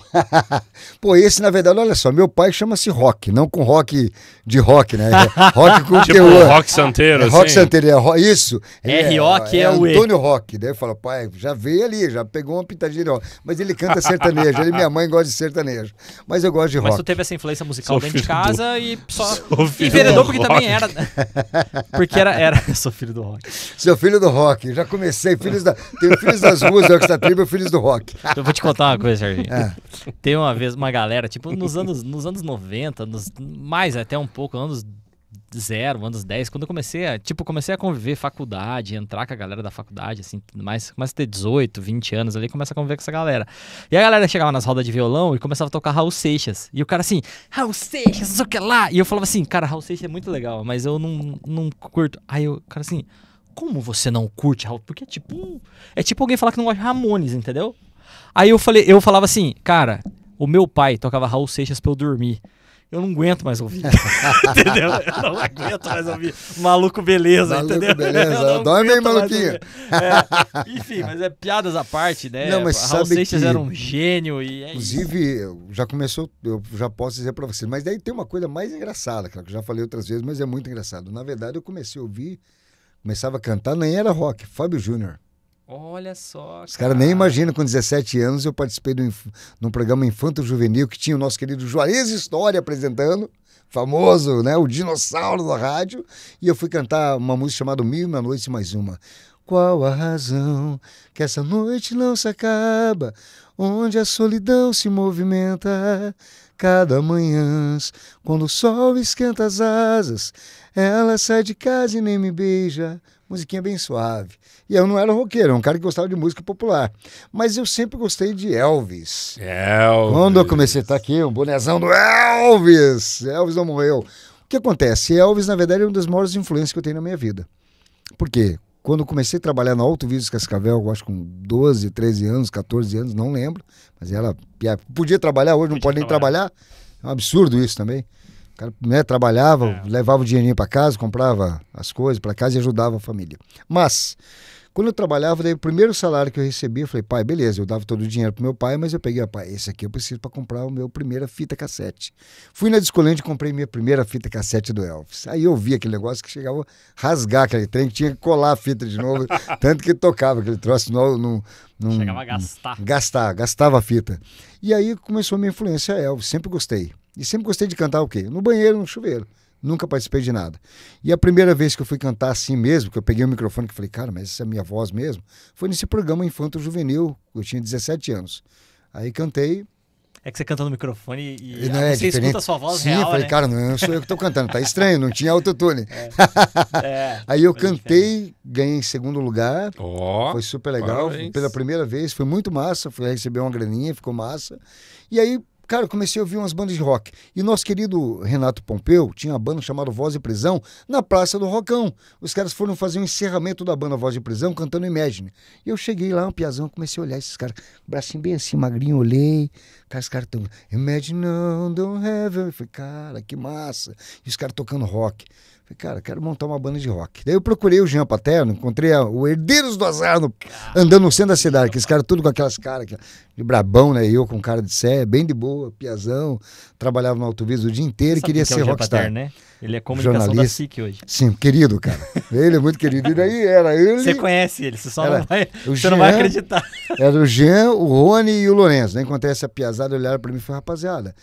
Pô, esse, na verdade, olha só, meu pai chama-se Rock, não com rock de rock, né? Rock com Tipo teor. Rock Santeiro, assim? Rock Santeiro, isso. R.O.K. é o E. Antônio Rock. Daí eu falo, pai, já veio ali, já pegou uma pitadinha de rock. Mas ele canta sertanejo, ele e minha mãe gostam de sertanejo. Mas eu gosto de Mas rock. tu teve essa influência musical Sou dentro de filho do- casa e só... Sou filho Enveredou do porque rock. também era... Porque era... Eu sou filho do rock. Seu filho do rock, já comecei. Tenho filhos das ruas, da Oxta Tribo e filhos do rock. Eu vou te contar uma coisa, Serginho. É. Tem uma vez uma galera, tipo, nos anos 90, mais até um pouco, anos 0, anos 10, quando eu comecei a conviver faculdade, entrar com a galera da faculdade, assim, tudo mais, começa a ter 18, 20 anos ali, começa a conviver com essa galera. E a galera chegava nas rodas de violão e começava a tocar Raul Seixas. E o cara assim, Raul Seixas, não sei o que lá. E eu falava assim, cara, Raul Seixas é muito legal, mas eu não curto. Aí o cara assim, como você não curte Raul? Porque é tipo alguém falar que não gosta de Ramones, entendeu? Aí eu falava assim, cara, o meu pai tocava Raul Seixas pra eu dormir. Eu não aguento mais ouvir. Entendeu? Eu não aguento mais ouvir. Maluco beleza, Maluco entendeu? beleza. Eu não Dorme aí, aguento mais maluquinho. ouvir. Enfim, mas é piadas à parte, né? Não, mas Raul sabe Seixas que- era um gênio e é isso. Inclusive, eu já posso dizer pra você, mas daí tem uma coisa mais engraçada, que eu já falei outras vezes, mas é muito engraçado. Na verdade, eu comecei a ouvir, começava a cantar, nem era rock, Fábio Júnior. Olha só, Os caras nem imaginam, com 17 anos, eu participei num programa Infanto Juvenil, que tinha o nosso querido Juarez História apresentando, famoso, né, o dinossauro da rádio, e eu fui cantar uma música chamada Mil e Uma Noites e Mais Uma. Qual a razão que essa noite não se acaba, onde a solidão se movimenta? Cada manhã, quando o sol esquenta as asas, ela sai de casa e nem me beija. Musiquinha bem suave. E eu não era roqueiro, era um cara que gostava de música popular. Mas eu sempre gostei de Elvis. Quando eu comecei a estar aqui, um bonezão do Elvis. Elvis não morreu. O que acontece? Elvis, na verdade, é uma das maiores influências que eu tenho na minha vida. Por quê? Quando eu comecei a trabalhar na Alto Vídeos Cascavel, eu acho com 12, 13 anos, 14 anos, não lembro. Mas ela podia trabalhar, hoje não pode nem trabalhar. É um absurdo isso também. O cara, né, trabalhava, levava o dinheirinho para casa, comprava as coisas para casa e ajudava a família. Mas, quando eu trabalhava, daí o primeiro salário que eu recebia, eu falei, pai, beleza, eu dava todo o dinheiro pro meu pai, mas eu peguei, pai, esse aqui eu preciso para comprar o meu primeira fita cassete. Fui na Discolente e comprei minha primeira fita cassete do Elvis. Aí eu vi aquele negócio que chegava a rasgar aquele trem, que tinha que colar a fita de novo, tanto que tocava aquele troço Chegava a gastar. Gastava a fita. E aí começou a minha influência a Elvis, sempre gostei. E sempre gostei de cantar o quê? No banheiro, no chuveiro. Nunca participei de nada. E a primeira vez que eu fui cantar assim mesmo, que eu peguei o microfone e falei, cara, mas essa é a minha voz mesmo, foi nesse programa Infanto Juvenil, eu tinha 17 anos. Aí cantei. É que você canta no microfone e Não é você diferente. escuta a sua voz Sim, real, eu falei, né? cara, não sou eu que estou cantando, tá estranho, não tinha autotune. Aí eu coisa cantei, ganhei em segundo lugar, Ó, foi super legal, parabéns. pela primeira vez, foi muito massa, fui receber uma graninha, ficou massa. E aí, cara, comecei a ouvir umas bandas de rock. E nosso querido Renato Pompeu tinha uma banda chamada Voz de Prisão na Praça do Rocão. Os caras foram fazer um encerramento da banda Voz de Prisão cantando Imagine. E eu cheguei lá, um piazão, comecei a olhar esses caras, bracinho bem assim, magrinho, olhei. Cara, os caras estão Imagine, no, don't have. Eu falei, cara, que massa. E os caras tocando rock. Falei, cara, quero montar uma banda de rock. Daí eu procurei o Jean Paterno, encontrei o Herdeiros do Azar andando no centro da cidade, aqueles caras tudo com aquelas caras de brabão, né? Eu com cara de sé, bem de boa, piazão, trabalhava no Autoviso o dia inteiro e queria ser rockstar. Paterno, né? Ele é comunicação da SIC hoje. Sim, querido, cara. Ele é muito querido. E daí era ele... Você conhece ele, você só era, não vai, você Jean, não vai acreditar. Era o Jean, o Rony e o Lourenço. Daí encontrei essa piazada, olharam pra mim e falaram, rapaziada...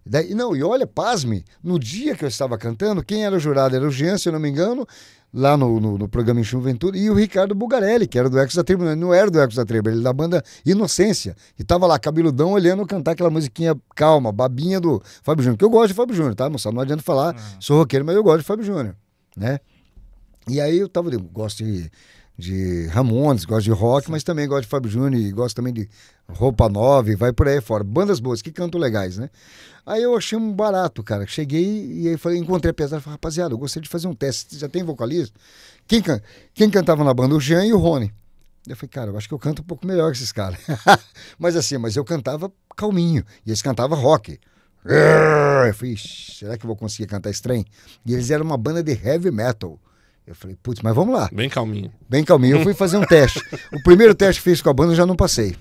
Daí, não, e olha, pasme, no dia que eu estava cantando, quem era o jurado? Era o Jean, se eu não me engano, lá no programa Enxume Ventura, e o Ricardo Bugarelli, que era do Ecos da Tribo, não era do Ecos da Tribo, ele da banda Inocência, e tava lá, cabeludão, olhando eu cantar aquela musiquinha calma, babinha do Fábio Júnior, que eu gosto de Fábio Júnior, tá, moçada? Não adianta falar, sou roqueiro, mas eu gosto de Fábio Júnior, né? E aí eu gosto de Ramones, gosto de rock, mas também gosto de Fábio Júnior, e gosto também de Roupa Nova, e vai por aí fora, bandas boas, que cantam legais, né? Aí eu achei um barato, cara. Cheguei e aí falei, encontrei a pesada. Falei, rapaziada, eu gostaria de fazer um teste. Já tem vocalista? Quem cantava na banda? O Jean e o Rony. Eu falei, cara, eu acho que eu canto um pouco melhor que esses caras. mas eu cantava calminho. E eles cantavam rock. Eu falei, será que eu vou conseguir cantar esse trem? E eles eram uma banda de heavy metal. Eu falei, putz, mas vamos lá. Bem calminho. Bem calminho. Eu fui fazer um teste. O primeiro teste que fiz com a banda eu já não passei.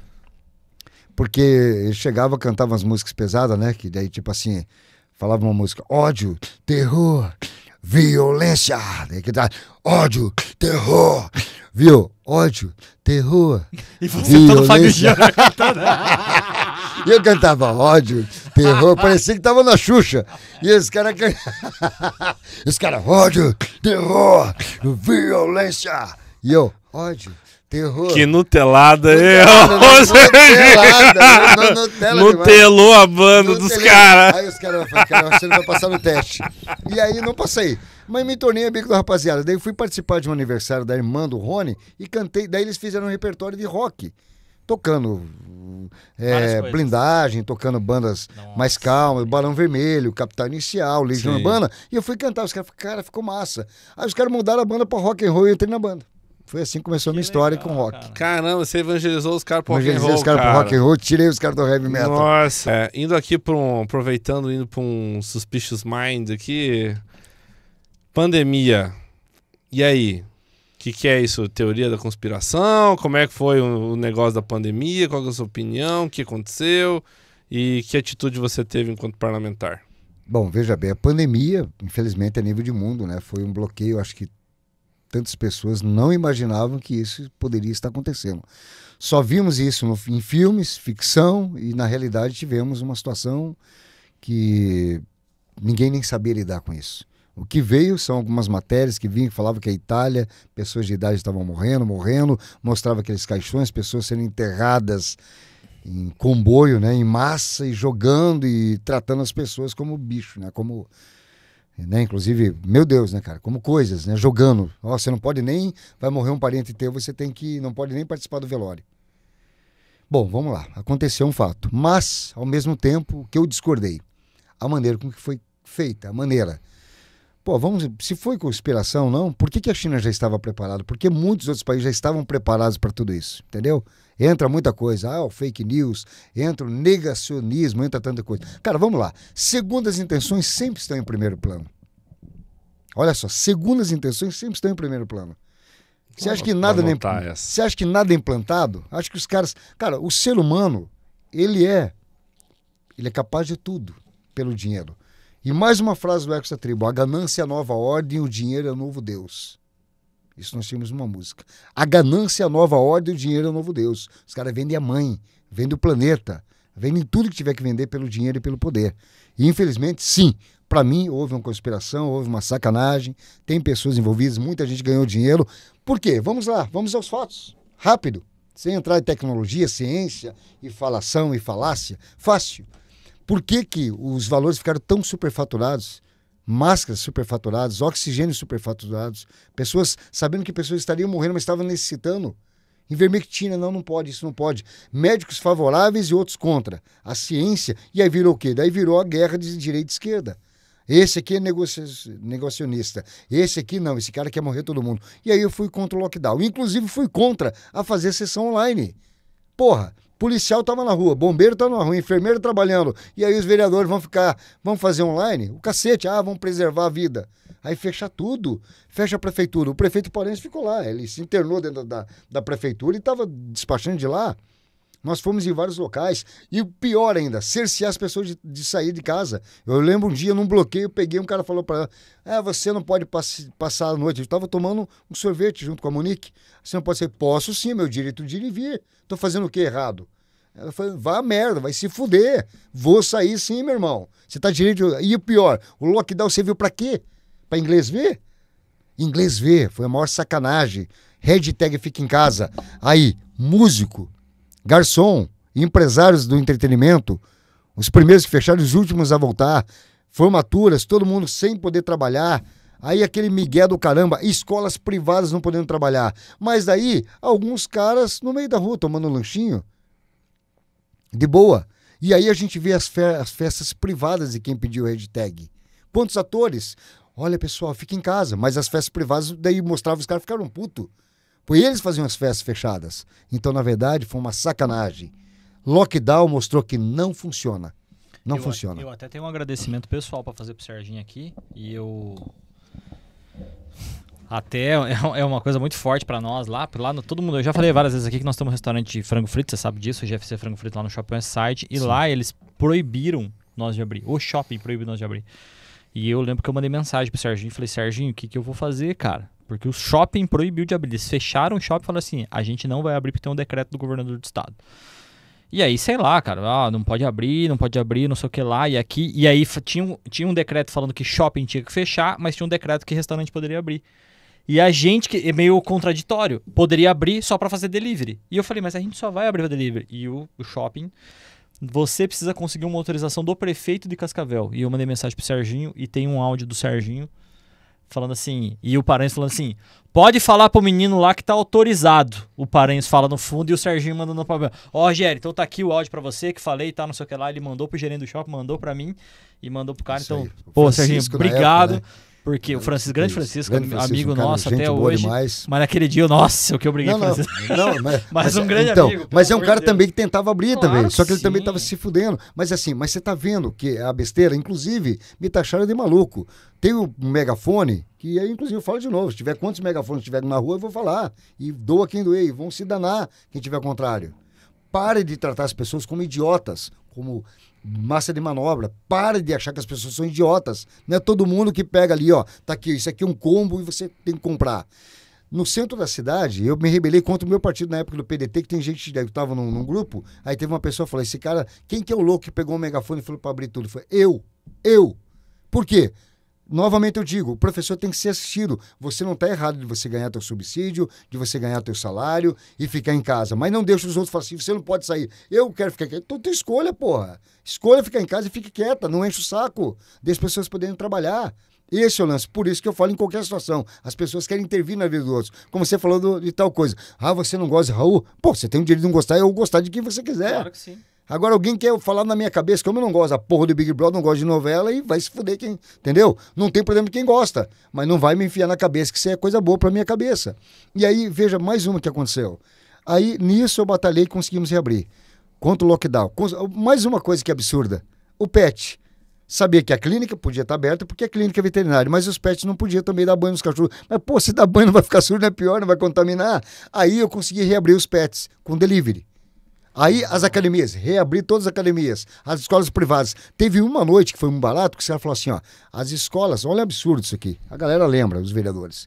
Porque ele chegava, cantava umas músicas pesadas, né? Que daí, tipo assim, falava uma música, ódio, terror, violência. Daí que dá, ódio, terror, viu? Ódio, terror, e você todo Fábio Júnior cantando. E eu cantava ódio, terror, parecia que tava na Xuxa. E os caras ódio, terror, violência. E eu, ódio, terror. Que nutelada, Nutelou a banda dos caras. Aí os caras falaram, cara, você não vai passar no teste. E aí não passei. Mas me tornei amigo da rapaziada. Daí fui participar de um aniversário da irmã do Rony e cantei. Daí eles fizeram um repertório de rock. Tocando Blindagem, tocando bandas mais calmas, Barão Vermelho, Capital Inicial, Legião Urbana. E eu fui cantar. Os caras falaram, cara, ficou massa. Aí os caras mudaram a banda pra rock and roll e eu entrei na banda. Foi assim que começou a minha história com rock. Cara. Caramba, você evangelizou os caras pro rock and roll, os caras pro rock and roll, tirei os caras do heavy metal. Nossa. Indo aqui aproveitando, indo pra um Suspicious Mind aqui. Pandemia. E aí? O que é isso? Teoria da conspiração? Como é que foi o negócio da pandemia? Qual é a sua opinião? O que aconteceu? E que atitude você teve enquanto parlamentar? Bom, veja bem, a pandemia, infelizmente, a nível de mundo, né? Foi um bloqueio, acho que tantas pessoas não imaginavam que isso poderia estar acontecendo. Só vimos isso em filmes, ficção, e na realidade tivemos uma situação que ninguém nem sabia lidar com isso. O que veio são algumas matérias que vinham, que falavam que a Itália, pessoas de idade estavam morrendo, mostrava aqueles caixões, pessoas sendo enterradas em comboio, né, em massa, e jogando e tratando as pessoas como bicho, né, como... Né, inclusive, meu Deus, né, cara, como coisas, né, jogando. Você não pode nem, vai morrer um parente teu, você não pode nem participar do velório. Bom, vamos lá, aconteceu um fato, mas, ao mesmo tempo, o que eu discordei, a maneira com que foi feita, a maneira. Pô, se foi conspiração, não, por que a China já estava preparada? Porque muitos outros países já estavam preparados para tudo isso, entendeu? Entra muita coisa, o fake news, entra o negacionismo, entra tanta coisa. Cara, vamos lá. Segundas intenções sempre estão em primeiro plano. Olha só, segundas intenções sempre estão em primeiro plano. Você acha que nada é implantado? Acho que os caras... Cara, o ser humano, ele é capaz de tudo pelo dinheiro. E mais uma frase do Ecos da Tribo, a ganância é a nova ordem, o dinheiro é o novo Deus. Isso nós tínhamos uma música. A ganância é a nova ordem, o dinheiro é o novo Deus. Os caras vendem a mãe, vendem o planeta, vendem tudo que tiver que vender pelo dinheiro e pelo poder. E infelizmente, sim, para mim houve uma conspiração, houve uma sacanagem, tem pessoas envolvidas, muita gente ganhou dinheiro. Por quê? Vamos lá, vamos aos fatos. Rápido, sem entrar em tecnologia, ciência e falação e falácia. Fácil. Por que os valores ficaram tão superfaturados? Máscaras superfaturadas, oxigênio superfaturados, pessoas sabendo que pessoas estariam morrendo, mas estavam necessitando. Ivermectina, não pode, isso não pode. Médicos favoráveis e outros contra. A ciência, e aí virou o quê? Daí virou a guerra de direita e esquerda. Esse aqui é negacionista, esse aqui não, esse cara quer morrer todo mundo. E aí eu fui contra o lockdown, inclusive fui contra a fazer sessão online. Porra, policial estava na rua, bombeiro estava na rua, enfermeiro trabalhando, e aí os vereadores vão fazer online? O cacete, vão preservar a vida. Aí fecha tudo, fecha a prefeitura. O prefeito Paranhos ficou lá, ele se internou dentro da prefeitura e estava despachando de lá. Nós fomos em vários locais. E o pior ainda, cercear as pessoas de sair de casa. Eu lembro um dia, num bloqueio, eu peguei, um cara falou para ela, você não pode passar a noite. Eu estava tomando um sorvete junto com a Monique. Você não pode ser, posso sim, meu direito de ir e vir. Estou fazendo o que errado? Ela falou, vai a merda, vai se fuder. Vou sair sim, meu irmão. Você tá direito... E o pior, o lockdown serviu para quê? Para inglês ver? Inglês ver, foi a maior sacanagem. Hashtag fica em casa. Aí, músico, garçom, empresários do entretenimento, os primeiros que fecharam, os últimos a voltar, formaturas, todo mundo sem poder trabalhar, aí aquele migué do caramba, escolas privadas não podendo trabalhar, mas daí alguns caras no meio da rua tomando um lanchinho, de boa, e aí a gente vê as festas privadas de quem pediu hashtag. Quantos atores? Olha pessoal, fica em casa, mas as festas privadas daí mostrava os caras ficaram putos. Pois eles faziam as festas fechadas. Então, na verdade, foi uma sacanagem. Lockdown mostrou que não funciona. Não funciona. Eu até tenho um agradecimento pessoal para fazer pro Serginho aqui. E eu... Até é uma coisa muito forte para nós lá no, todo mundo. Eu já falei várias vezes aqui que nós temos um restaurante de frango frito, você sabe disso, o GFC Frango Frito lá no Shopping Westside. E sim, lá eles proibiram nós de abrir. O shopping proibiu nós de abrir. E eu lembro que eu mandei mensagem pro Serginho e falei, Serginho, o que eu vou fazer, cara? Porque o shopping proibiu de abrir. Eles fecharam o shopping e falaram assim, a gente não vai abrir porque tem um decreto do governador do estado. E aí, sei lá, cara, não pode abrir, não sei o que lá. E aí tinha um decreto falando que shopping tinha que fechar, mas tinha um decreto que restaurante poderia abrir. E a gente, que é meio contraditório, poderia abrir só pra fazer delivery. E eu falei, mas a gente só vai abrir pra delivery. E o shopping, você precisa conseguir uma autorização do prefeito de Cascavel. E eu mandei mensagem pro Serginho e tem um áudio do Serginho falando assim, e o Paranhos falando assim, pode falar pro menino lá que tá autorizado. O Paranhos fala no fundo e o Serginho mandando no papel. Ó, Rogério, então tá aqui o áudio pra você que falei, tá, não sei o que lá. Ele mandou pro gerente do shopping, mandou pra mim e mandou pro cara. Isso então, aí. Pô, Serginho, obrigado. Época, né? Porque o Francisco, grande Francisco, amigo cara, nosso gente até boa hoje. Demais. Mas naquele dia, nossa, o que eu briguei com o Francisco. Mas um grande então, amigo. Mas é um cara também que tentava abrir Claro, também. Só que ele sim, também estava se fudendo. Mas assim, mas você tá vendo que a besteira, inclusive, me taxaram de maluco. Tem um megafone, que aí, inclusive, eu falo de novo. Se tiver quantos megafones tiver na rua, eu vou falar. E doa quem doer. E vão se danar quem tiver contrário. Pare de tratar as pessoas como idiotas, como massa de manobra. Pare de achar que as pessoas são idiotas. Não é todo mundo que pega ali, ó, tá aqui, isso aqui é um combo e você tem que comprar. No centro da cidade, eu me rebelei contra o meu partido na época do PDT, que tem gente que estava num grupo, aí teve uma pessoa que falou, esse cara, quem que é o louco que pegou o megafone e falou para abrir tudo? Foi eu. Por quê? Novamente eu digo, o professor tem que ser assistido. Você não está errado de você ganhar teu subsídio, de você ganhar teu salário e ficar em casa. Mas não deixa os outros falarem assim, você não pode sair. Eu quero ficar quieto. Então tu escolha, porra. Escolha ficar em casa e fique quieta. Não enche o saco. Deixa as pessoas poderem trabalhar. Esse é o lance. Por isso que eu falo em qualquer situação. As pessoas querem intervir na vida dos outros. Como você falou de tal coisa. Ah, você não gosta de Raul? Pô, você tem o direito de não gostar e eu gostar de quem você quiser. Claro que sim. Agora alguém quer falar na minha cabeça, como eu não gosto da porra do Big Brother, não gosto de novela e vai se fuder quem, entendeu? Não tem problema quem gosta, mas não vai me enfiar na cabeça que isso é coisa boa pra minha cabeça. E aí, veja, mais uma que aconteceu. Aí, nisso eu batalhei e conseguimos reabrir. Contra o lockdown. Mais uma coisa que é absurda. O pet. Sabia que a clínica podia estar aberta porque a clínica é veterinária, mas os pets não podiam também dar banho nos cachorros. Mas, pô, se dar banho não vai ficar sujo, não é pior, não vai contaminar. Aí eu consegui reabrir os pets com delivery. Aí as academias, reabrir todas as academias, as escolas privadas. Teve uma noite que foi um barato, que o cara falou assim, ó, as escolas, olha o absurdo isso aqui, a galera lembra, os vereadores.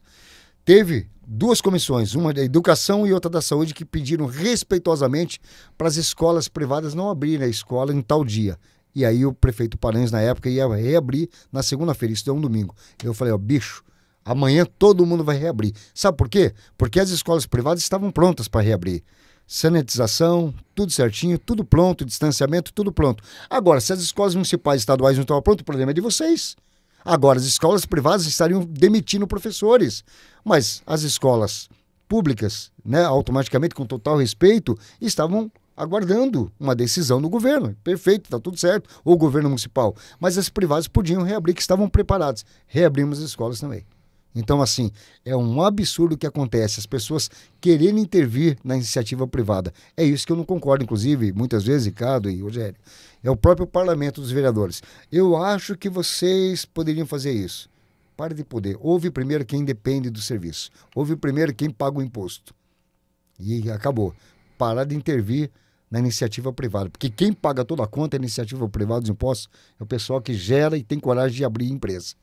Teve duas comissões, uma da educação e outra da saúde, que pediram respeitosamente para as escolas privadas não abrirem a escola em tal dia. E aí o prefeito Paranhos, na época, ia reabrir na segunda-feira, isso deu um domingo. Eu falei, ó, bicho, amanhã todo mundo vai reabrir. Sabe por quê? Porque as escolas privadas estavam prontas para reabrir. Sanitização, tudo certinho, tudo pronto, distanciamento, tudo pronto. Agora, se as escolas municipais e estaduais não estão prontas, o problema é de vocês. Agora, as escolas privadas estariam demitindo professores, mas as escolas públicas, né, automaticamente, com total respeito, estavam aguardando uma decisão do governo. Perfeito, está tudo certo, ou o governo municipal. Mas as privadas podiam reabrir, que estavam preparadas. Reabrimos as escolas também. Então, assim, é um absurdo o que acontece, as pessoas quererem intervir na iniciativa privada. É isso que eu não concordo, inclusive, muitas vezes, Ricardo e Rogério. É o próprio parlamento dos vereadores. Eu acho que vocês poderiam fazer isso. Pare de poder. Ouve primeiro quem depende do serviço. Ouve primeiro quem paga o imposto. E acabou. Parar de intervir na iniciativa privada. Porque quem paga toda a conta, a iniciativa privada dos impostos, é o pessoal que gera e tem coragem de abrir empresa.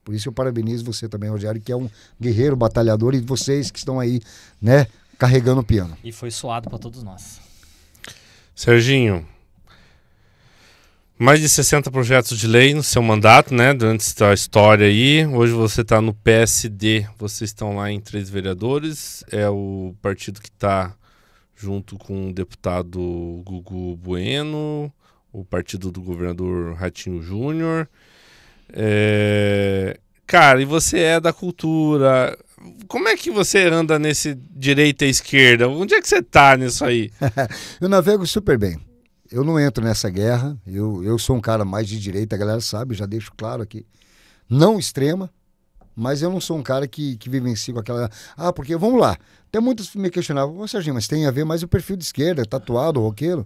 Por isso eu parabenizo você também, Rogério, que é um guerreiro, batalhador, e vocês que estão aí, né, carregando o piano. E foi suado para todos nós. Serginho, mais de 60 projetos de lei no seu mandato, né, durante essa história aí. Hoje você está no PSD, vocês estão lá em 3 vereadores, é o partido que está junto com o deputado Gugu Bueno, o partido do governador Ratinho Júnior. Cara, e você é da cultura. Como é que você anda nesse direita e esquerda? Onde é que você tá nisso aí? Eu navego super bem. Eu não entro nessa guerra. Eu sou um cara mais de direita, a galera sabe, já deixo claro aqui. Não extrema, mas eu não sou um cara que vivencio com aquela... Ah, porque, vamos lá, até muitos me questionavam, ô Serginho, mas tem a ver mais o perfil de esquerda, tatuado, roqueiro.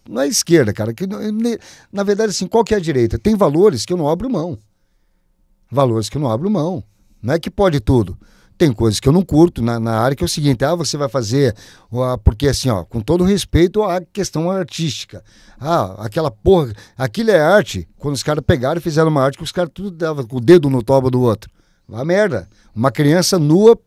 Não é esquerda, cara. Na verdade, assim, qual que é a direita? Tem valores que eu não abro mão. Valores que eu não abro mão. Não é que pode tudo. Tem coisas que eu não curto na área, que é o seguinte, você vai fazer, porque assim, ó, com todo respeito à questão artística. Aquela porra, aquilo é arte, quando os caras pegaram e fizeram uma arte que os caras tudo davam com o dedo no toba do outro. Uma merda. Uma criança nua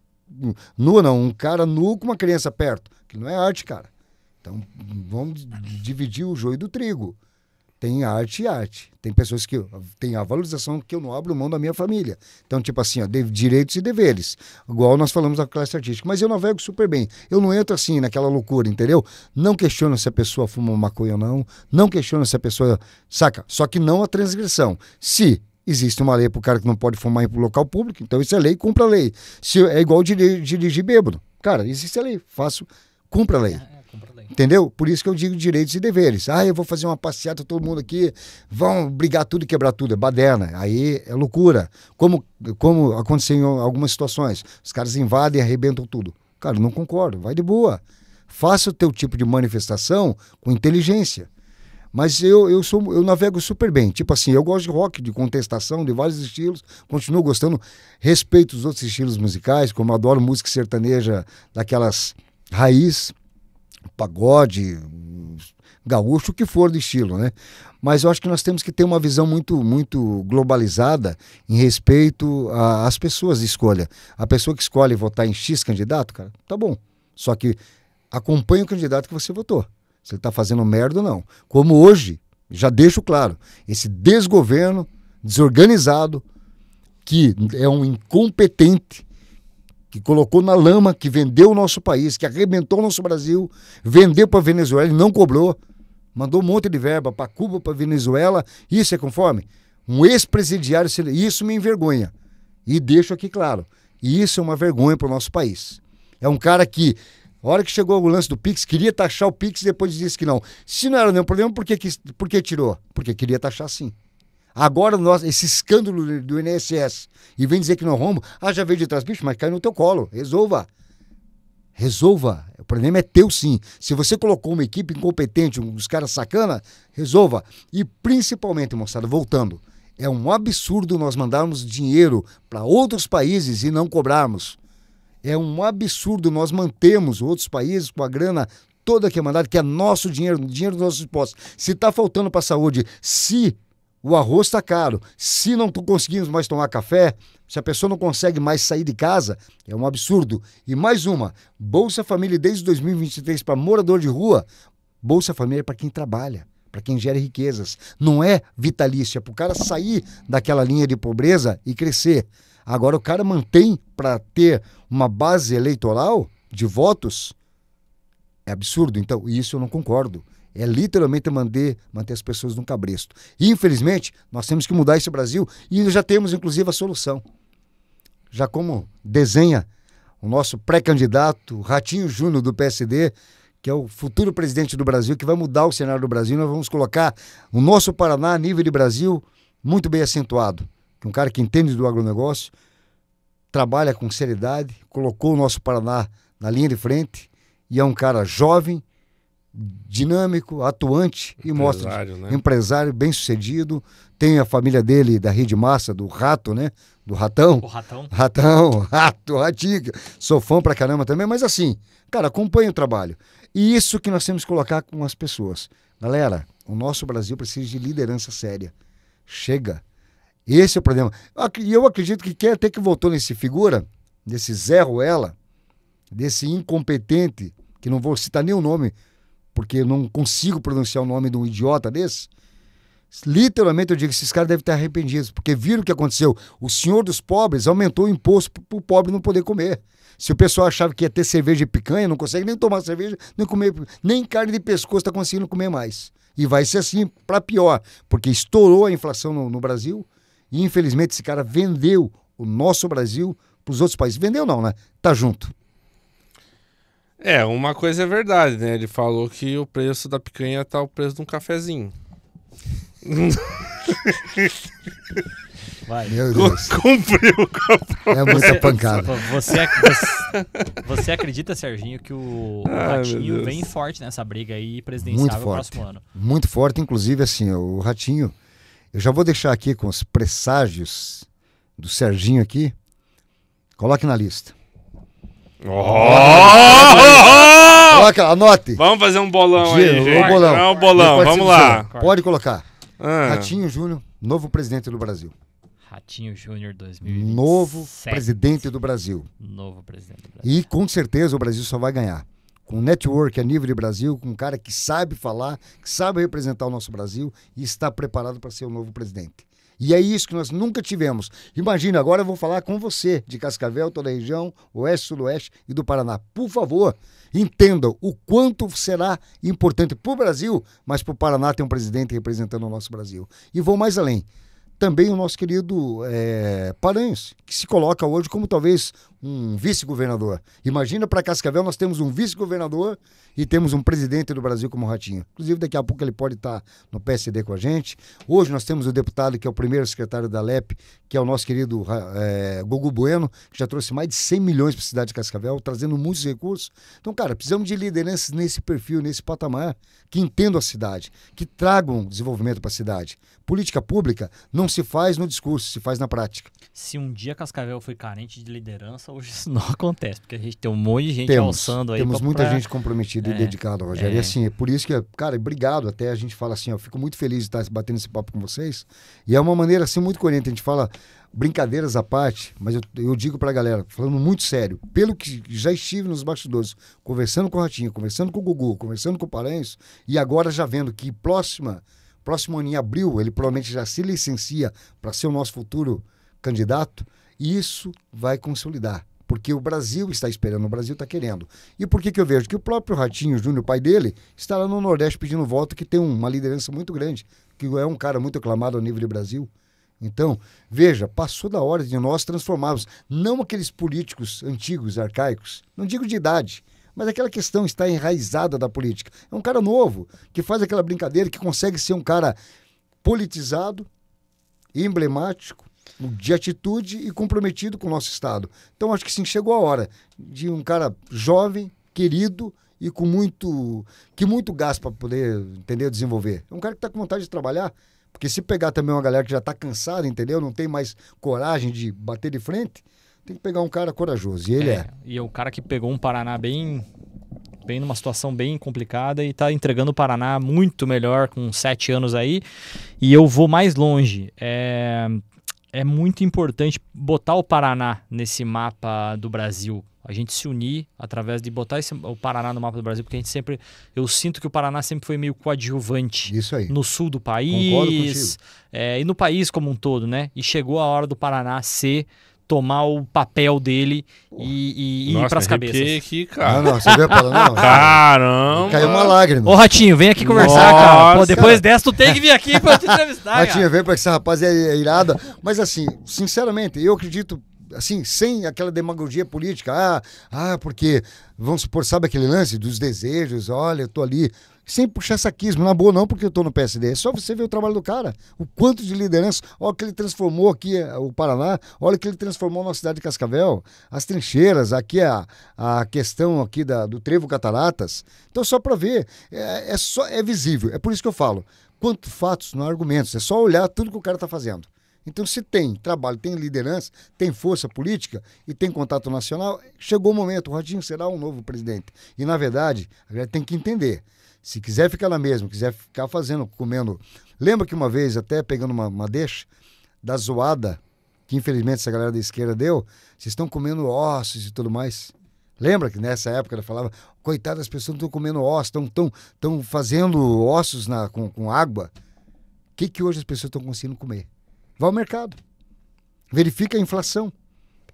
não, um cara nu com uma criança perto, que não é arte, cara. Então, vamos dividir o joio do trigo. Tem arte e arte. Tem pessoas que têm a valorização que eu não abro mão da minha família. Então, tipo assim, ó, direitos e deveres. Igual nós falamos da classe artística. Mas eu navego super bem. Eu não entro assim naquela loucura, entendeu? Não questiono se a pessoa fuma maconha ou não. Não questiono se a pessoa... Saca? Só que não a transgressão. Se existe uma lei para o cara que não pode fumar em local público, então isso é lei, cumpra a lei. Se é igual dirigir bêbado. Cara, existe a lei. Cumpra a lei. Entendeu? Por isso que eu digo direitos e deveres. Eu vou fazer uma passeata, todo mundo aqui, vão brigar tudo e quebrar tudo. É baderna. Aí é loucura. Como aconteceu em algumas situações. Os caras invadem e arrebentam tudo. Cara, não concordo. Vai de boa. Faça o teu tipo de manifestação com inteligência. Mas eu navego super bem. Tipo assim, eu gosto de rock, de contestação, de vários estilos. Continuo gostando. Respeito os outros estilos musicais, como eu adoro música sertaneja daquelas raiz, pagode, gaúcho, o que for do estilo, né? Mas eu acho que nós temos que ter uma visão muito, muito globalizada em respeito às pessoas de escolha. A pessoa que escolhe votar em X candidato, cara, tá bom. Só que acompanhe o candidato que você votou. Se ele tá fazendo merda ou não. Como hoje, já deixo claro, esse desgoverno desorganizado, que é um incompetente, que colocou na lama, que vendeu o nosso país, que arrebentou o nosso Brasil, vendeu para Venezuela e não cobrou, mandou um monte de verba para Cuba, para Venezuela. Isso é conforme? Um ex-presidiário, isso me envergonha. E deixo aqui claro, isso é uma vergonha para o nosso país. É um cara que, a hora que chegou o lance do Pix, queria taxar o Pix e depois disse que não. Se não era nenhum problema, por que tirou? Porque queria taxar sim. Agora, esse escândalo do INSS, e vem dizer que não rombo, já veio de trás, bicho, mas cai no teu colo, resolva. O problema é teu sim. Se você colocou uma equipe incompetente, uns caras sacana, resolva. E principalmente, moçada, voltando, é um absurdo nós mandarmos dinheiro para outros países e não cobrarmos. É um absurdo nós mantermos outros países com a grana toda que é mandada, que é nosso dinheiro, dinheiro dos nossos impostos. Se está faltando para a saúde, se o arroz está caro, se não conseguimos mais tomar café, se a pessoa não consegue mais sair de casa, é um absurdo. E mais uma, Bolsa Família desde 2023 para morador de rua, Bolsa Família é para quem trabalha, para quem gera riquezas. Não é vitalício, é para o cara sair daquela linha de pobreza e crescer. Agora o cara mantém para ter uma base eleitoral de votos, é absurdo. Então, isso eu não concordo. É literalmente manter as pessoas num cabresto. E, infelizmente, nós temos que mudar esse Brasil e já temos, inclusive, a solução. Já como desenha o nosso pré-candidato, Ratinho Júnior, do PSD, que é o futuro presidente do Brasil, que vai mudar o cenário do Brasil. Nós vamos colocar o nosso Paraná, a nível de Brasil, muito bem acentuado. Um cara que entende do agronegócio, trabalha com seriedade, colocou o nosso Paraná na linha de frente e é um cara jovem, dinâmico, atuante e mostra Empresário, né? empresário bem-sucedido. Tem a família dele da Rede Massa, do Rato, né? Do Ratão. O Ratão. Ratinho. Sou fã pra caramba também, mas assim, cara, acompanha o trabalho. E isso que nós temos que colocar com as pessoas. Galera, o nosso Brasil precisa de liderança séria. Chega. Esse é o problema. E eu acredito que quem até que voltou nesse figura, desse Zé Ruela, desse incompetente, que não vou citar nem o nome, porque eu não consigo pronunciar o nome de um idiota desse. Literalmente eu digo que esses caras devem estar arrependidos, porque viram o que aconteceu. O senhor dos pobres aumentou o imposto para o pobre não poder comer. Se o pessoal achava que ia ter cerveja e picanha, não consegue nem tomar cerveja, nem comer, nem carne de pescoço está conseguindo comer mais. E vai ser assim para pior, porque estourou a inflação no Brasil e infelizmente esse cara vendeu o nosso Brasil para os outros países. Vendeu não, né? Tá junto. Uma coisa é verdade, né? Ele falou que o preço da picanha tá o preço de um cafezinho. Vai. Meu Deus. Cumpriu com a É muita pancada. Você acredita, Serginho, que o Ai, Ratinho meu Deus. vem forte nessa briga aí presidencial Muito no forte. próximo ano? Muito forte, inclusive assim, o Ratinho. Eu já vou deixar aqui com os presságios do Serginho aqui. Coloque na lista. Coloca, anote. Vamos fazer um bolão aí, Giro, gente. o bolão. É um bolão, Depois vamos você lá. Pode colocar. Ah, Ratinho Júnior, novo presidente do Brasil. Ratinho Júnior 2027. Novo presidente do Brasil. Novo presidente do Brasil. E com certeza o Brasil só vai ganhar. Com network a nível de Brasil, com um cara que sabe falar, que sabe representar o nosso Brasil e está preparado para ser o novo presidente. E é isso que nós nunca tivemos. Imagina, agora eu vou falar com você, de Cascavel, toda a região, oeste, sudoeste e do Paraná. Por favor, entendam o quanto será importante para o Brasil, mas para o Paraná ter um presidente representando o nosso Brasil. E vou mais além. Também o nosso querido Paranhos, que se coloca hoje como talvez um vice-governador. Imagina, para Cascavel nós temos um vice-governador e temos um presidente do Brasil como o Ratinho. Inclusive daqui a pouco ele pode estar no PSD com a gente. Hoje nós temos o deputado que é o primeiro secretário da LEP, que é o nosso querido Gugu Bueno, que já trouxe mais de 100 milhões para a cidade de Cascavel, trazendo muitos recursos. Então, cara, precisamos de lideranças nesse perfil, nesse patamar, que entendam a cidade, que tragam desenvolvimento para a cidade. Política pública não se faz no discurso, se faz na prática. Se um dia Cascavel foi carente de liderança, hoje isso não acontece, porque a gente tem um monte de gente alçando aí. Temos muita gente comprometida e dedicada, Rogério. E assim, é por isso que, cara, obrigado. Até a gente fala assim, eu fico muito feliz de estar batendo esse papo com vocês. E é uma maneira assim muito coerente. A gente fala brincadeiras à parte, mas eu digo pra galera, falando muito sério, pelo que já estive nos bastidores, conversando com o Ratinho, conversando com o Gugu, conversando com o Paranhos, e agora já vendo que próximo ano em abril, ele provavelmente já se licencia para ser o nosso futuro candidato, e isso vai consolidar. Porque o Brasil está esperando, o Brasil está querendo. E por que eu vejo? Que o próprio Ratinho Júnior, pai dele, está lá no Nordeste pedindo voto, que tem uma liderança muito grande, que é um cara muito aclamado a nível de Brasil. Então, veja, passou da hora de nós transformarmos, não aqueles políticos antigos, arcaicos, não digo de idade, mas aquela questão está enraizada da política. É um cara novo, que faz aquela brincadeira, que consegue ser um cara politizado, emblemático, de atitude e comprometido com o nosso Estado. Então, acho que sim, chegou a hora de um cara jovem, querido e com muito gás para poder, entendeu, desenvolver. É um cara que está com vontade de trabalhar, porque se pegar também uma galera que já está cansada, entendeu, não tem mais coragem de bater de frente, tem que pegar um cara corajoso, e ele é. E é um cara que pegou um Paraná bem numa situação bem complicada e está entregando o Paraná muito melhor com 7 anos aí. E eu vou mais longe. É muito importante botar o Paraná nesse mapa do Brasil. A gente se unir através de botar o Paraná no mapa do Brasil, porque eu sinto que o Paraná sempre foi meio coadjuvante. Isso aí. No sul do Concordo país, e no país como um todo, né? E chegou a hora do Paraná tomar o papel dele e ir pras cabeças. Aqui, cara. Não, você viu a palavra? Não. Caramba! Caiu uma lágrima. Ô, Ratinho, vem aqui conversar, Nossa, cara. Pô, depois cara. dessa, tu tem que vir aqui pra te entrevistar, Ratinho, cara. vem pra esse rapaz é irada. Mas assim, sinceramente, eu acredito, assim, sem aquela demagogia política, porque, vamos supor, sabe aquele lance dos desejos, olha, eu tô ali. sem puxar saquismo, na boa não porque eu estou no PSD, é só você ver o trabalho do cara, o quanto de liderança, olha o que ele transformou aqui o Paraná, olha o que ele transformou na cidade de Cascavel, as trincheiras, aqui a questão aqui do Trevo Cataratas, então só para ver, é visível, é por isso que eu falo, quanto fatos, não há argumentos, é só olhar tudo que o cara está fazendo. Então, se tem trabalho, tem liderança, tem força política e tem contato nacional, chegou o momento, o Ratinho será um novo presidente. E, na verdade, a gente tem que entender, se quiser ficar na mesma, quiser ficar fazendo, comendo... Lembra que uma vez, até pegando uma deixa, da zoada, que infelizmente essa galera da esquerda deu, vocês estão comendo ossos e tudo mais. Lembra que nessa época ela falava, coitadas, as pessoas não estão comendo ossos, estão fazendo ossos com água. O que hoje as pessoas estão conseguindo comer? Vai ao mercado, verifica a inflação.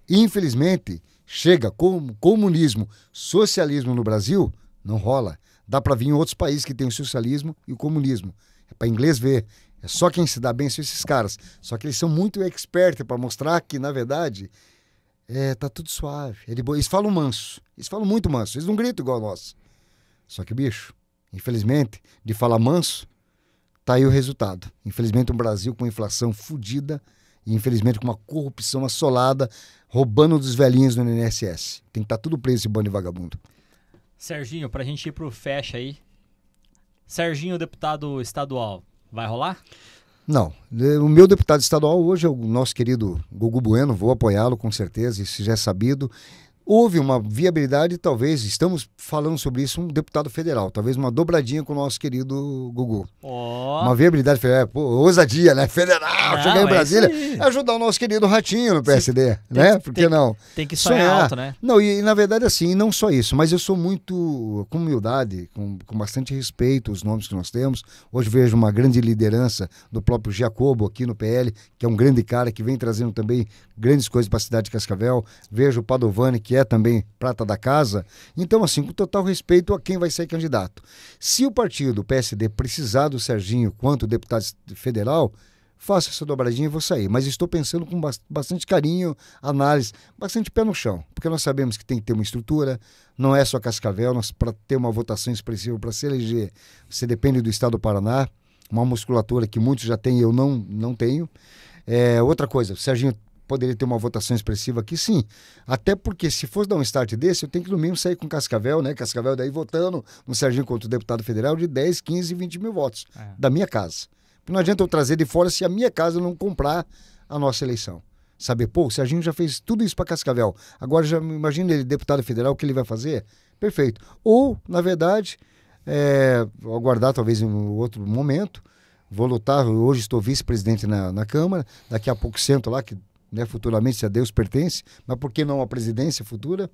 Infelizmente, chega como comunismo, socialismo no Brasil, não rola. Dá para vir em outros países que tem o socialismo e o comunismo. É para inglês ver. É só quem se dá bem são esses caras. Só que eles são muito expertos para mostrar que, na verdade, tá tudo suave. Eles falam manso. Eles falam muito manso. Eles não gritam igual nós. Só que, bicho, infelizmente, de falar manso, tá aí o resultado. Infelizmente, um Brasil com inflação fodida e, infelizmente, com uma corrupção assolada, roubando dos velhinhos no INSS. Tem que estar tudo preso esse bando de vagabundo. Serginho, pra gente ir pro fecha aí. Serginho, deputado estadual, vai rolar? Não. O meu deputado estadual hoje é o nosso querido Gugu Bueno, vou apoiá-lo com certeza, isso já é sabido. Houve uma viabilidade, talvez, estamos falando sobre isso, um deputado federal, talvez uma dobradinha com o nosso querido Gugu. Uma viabilidade federal, ousadia, né? Federal, chegar em Brasília, ajudar o nosso querido Ratinho no PSD, né? Por que não? Tem que sonhar alto, né? Não, e na verdade assim, não só isso, mas eu sou muito, com humildade, com bastante respeito os nomes que nós temos. Hoje vejo uma grande liderança do próprio Jacobo aqui no PL, que é um grande cara que vem trazendo também grandes coisas para a cidade de Cascavel. Vejo o Padovani, que é também prata da casa. Então, assim, com total respeito a quem vai ser candidato. Se o partido, o PSD, precisar do Serginho quanto deputado federal, faça essa dobradinha e vou sair. Mas estou pensando com bastante carinho, análise, bastante pé no chão. Porque nós sabemos que tem que ter uma estrutura, não é só Cascavel, para ter uma votação expressiva, para se eleger, você depende do estado do Paraná, uma musculatura que muitos já têm e eu não tenho. Outra coisa, o Serginho poderia ter uma votação expressiva aqui, sim. Até porque, se fosse dar um start desse, eu tenho que, no mínimo, sair com Cascavel, né? Cascavel daí votando no Serginho contra o deputado federal de 10, 15, 20 mil votos da minha casa. Não adianta eu trazer de fora se a minha casa não comprar a nossa eleição. Saber, pô, o Serginho já fez tudo isso para Cascavel. Agora, já imagina ele, deputado federal, o que ele vai fazer? Perfeito. Ou, na verdade, aguardar talvez em um outro momento, vou lutar, hoje estou vice-presidente na Câmara, daqui a pouco sento lá, que futuramente, se a Deus pertence, mas por que não a presidência futura?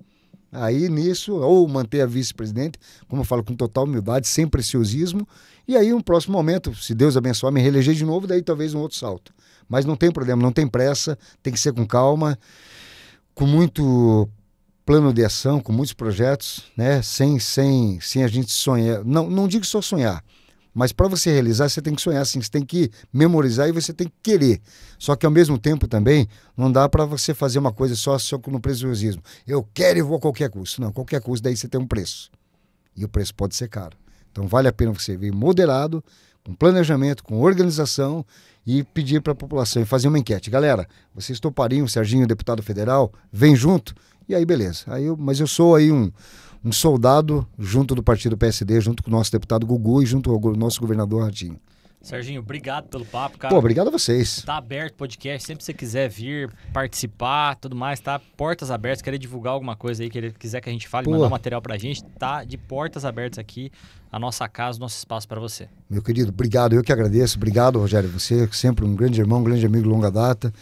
Aí nisso, ou manter a vice-presidente, como eu falo, com total humildade, sem preciosismo, e aí um próximo momento, se Deus abençoar, me reeleger de novo, daí talvez um outro salto. Mas não tem problema, não tem pressa, tem que ser com calma, com muito plano de ação, com muitos projetos, né? Sem a gente sonhar, não digo só sonhar, mas para você realizar, você tem que sonhar, assim, você tem que memorizar e você tem que querer. Só que ao mesmo tempo também, não dá para você fazer uma coisa só no preciosismo. Eu quero e vou a qualquer custo. Não, qualquer custo, daí você tem um preço. E o preço pode ser caro. Então vale a pena você vir moderado, com planejamento, com organização e pedir para a população e fazer uma enquete. Galera, vocês topariam o Serginho, deputado federal? Vem junto? E aí, beleza. Mas eu sou aí um soldado junto do partido PSD, junto com o nosso deputado Gugu e junto ao nosso governador Ratinho. Serginho, obrigado pelo papo, cara. Pô, obrigado a vocês. Tá aberto o podcast, sempre que você quiser vir, participar, tudo mais, tá? Portas abertas, querer divulgar alguma coisa aí, quiser que a gente fale, mandar um material pra gente, tá de portas abertas aqui, a nossa casa, o nosso espaço para você. Meu querido, obrigado, eu que agradeço. Obrigado, Rogério, você sempre um grande irmão, um grande amigo de longa data.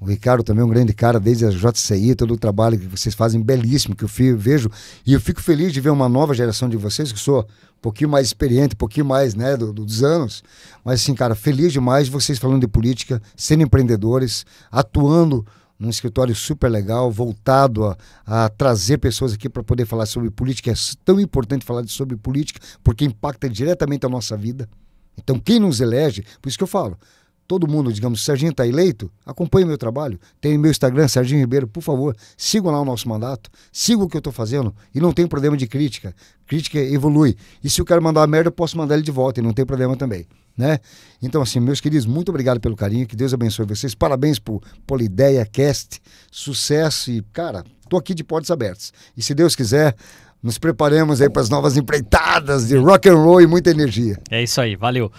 O Ricardo também é um grande cara, desde a JCI, todo o trabalho que vocês fazem belíssimo, que eu vejo. E eu fico feliz de ver uma nova geração de vocês, que sou um pouquinho mais experiente, um pouquinho mais, né, dos anos. Mas assim, cara, feliz demais de vocês falando de política, sendo empreendedores, atuando num escritório super legal, voltado a trazer pessoas aqui para poder falar sobre política. É tão importante falar sobre política, porque impacta diretamente a nossa vida. Então, quem nos elege, por isso que eu falo, todo mundo, digamos, se o Serginho está eleito, acompanhe o meu trabalho. Tem meu Instagram, Serginho Ribeiro, por favor, sigam lá o nosso mandato, sigam o que eu estou fazendo e não tem problema de crítica. Crítica evolui. E se eu quero mandar uma merda, eu posso mandar ele de volta e não tem problema também, né? Então, assim, meus queridos, muito obrigado pelo carinho, que Deus abençoe vocês. Parabéns por Polideia Cast, sucesso e, cara, tô aqui de portas abertas. E se Deus quiser, nos preparemos aí para as novas empreitadas de rock and roll e muita energia. É isso aí, valeu.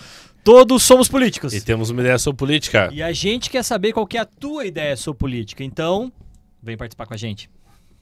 Todos somos políticos. E temos uma ideia sobre política. E a gente quer saber qual que é a tua ideia sobre política. Então, vem participar com a gente.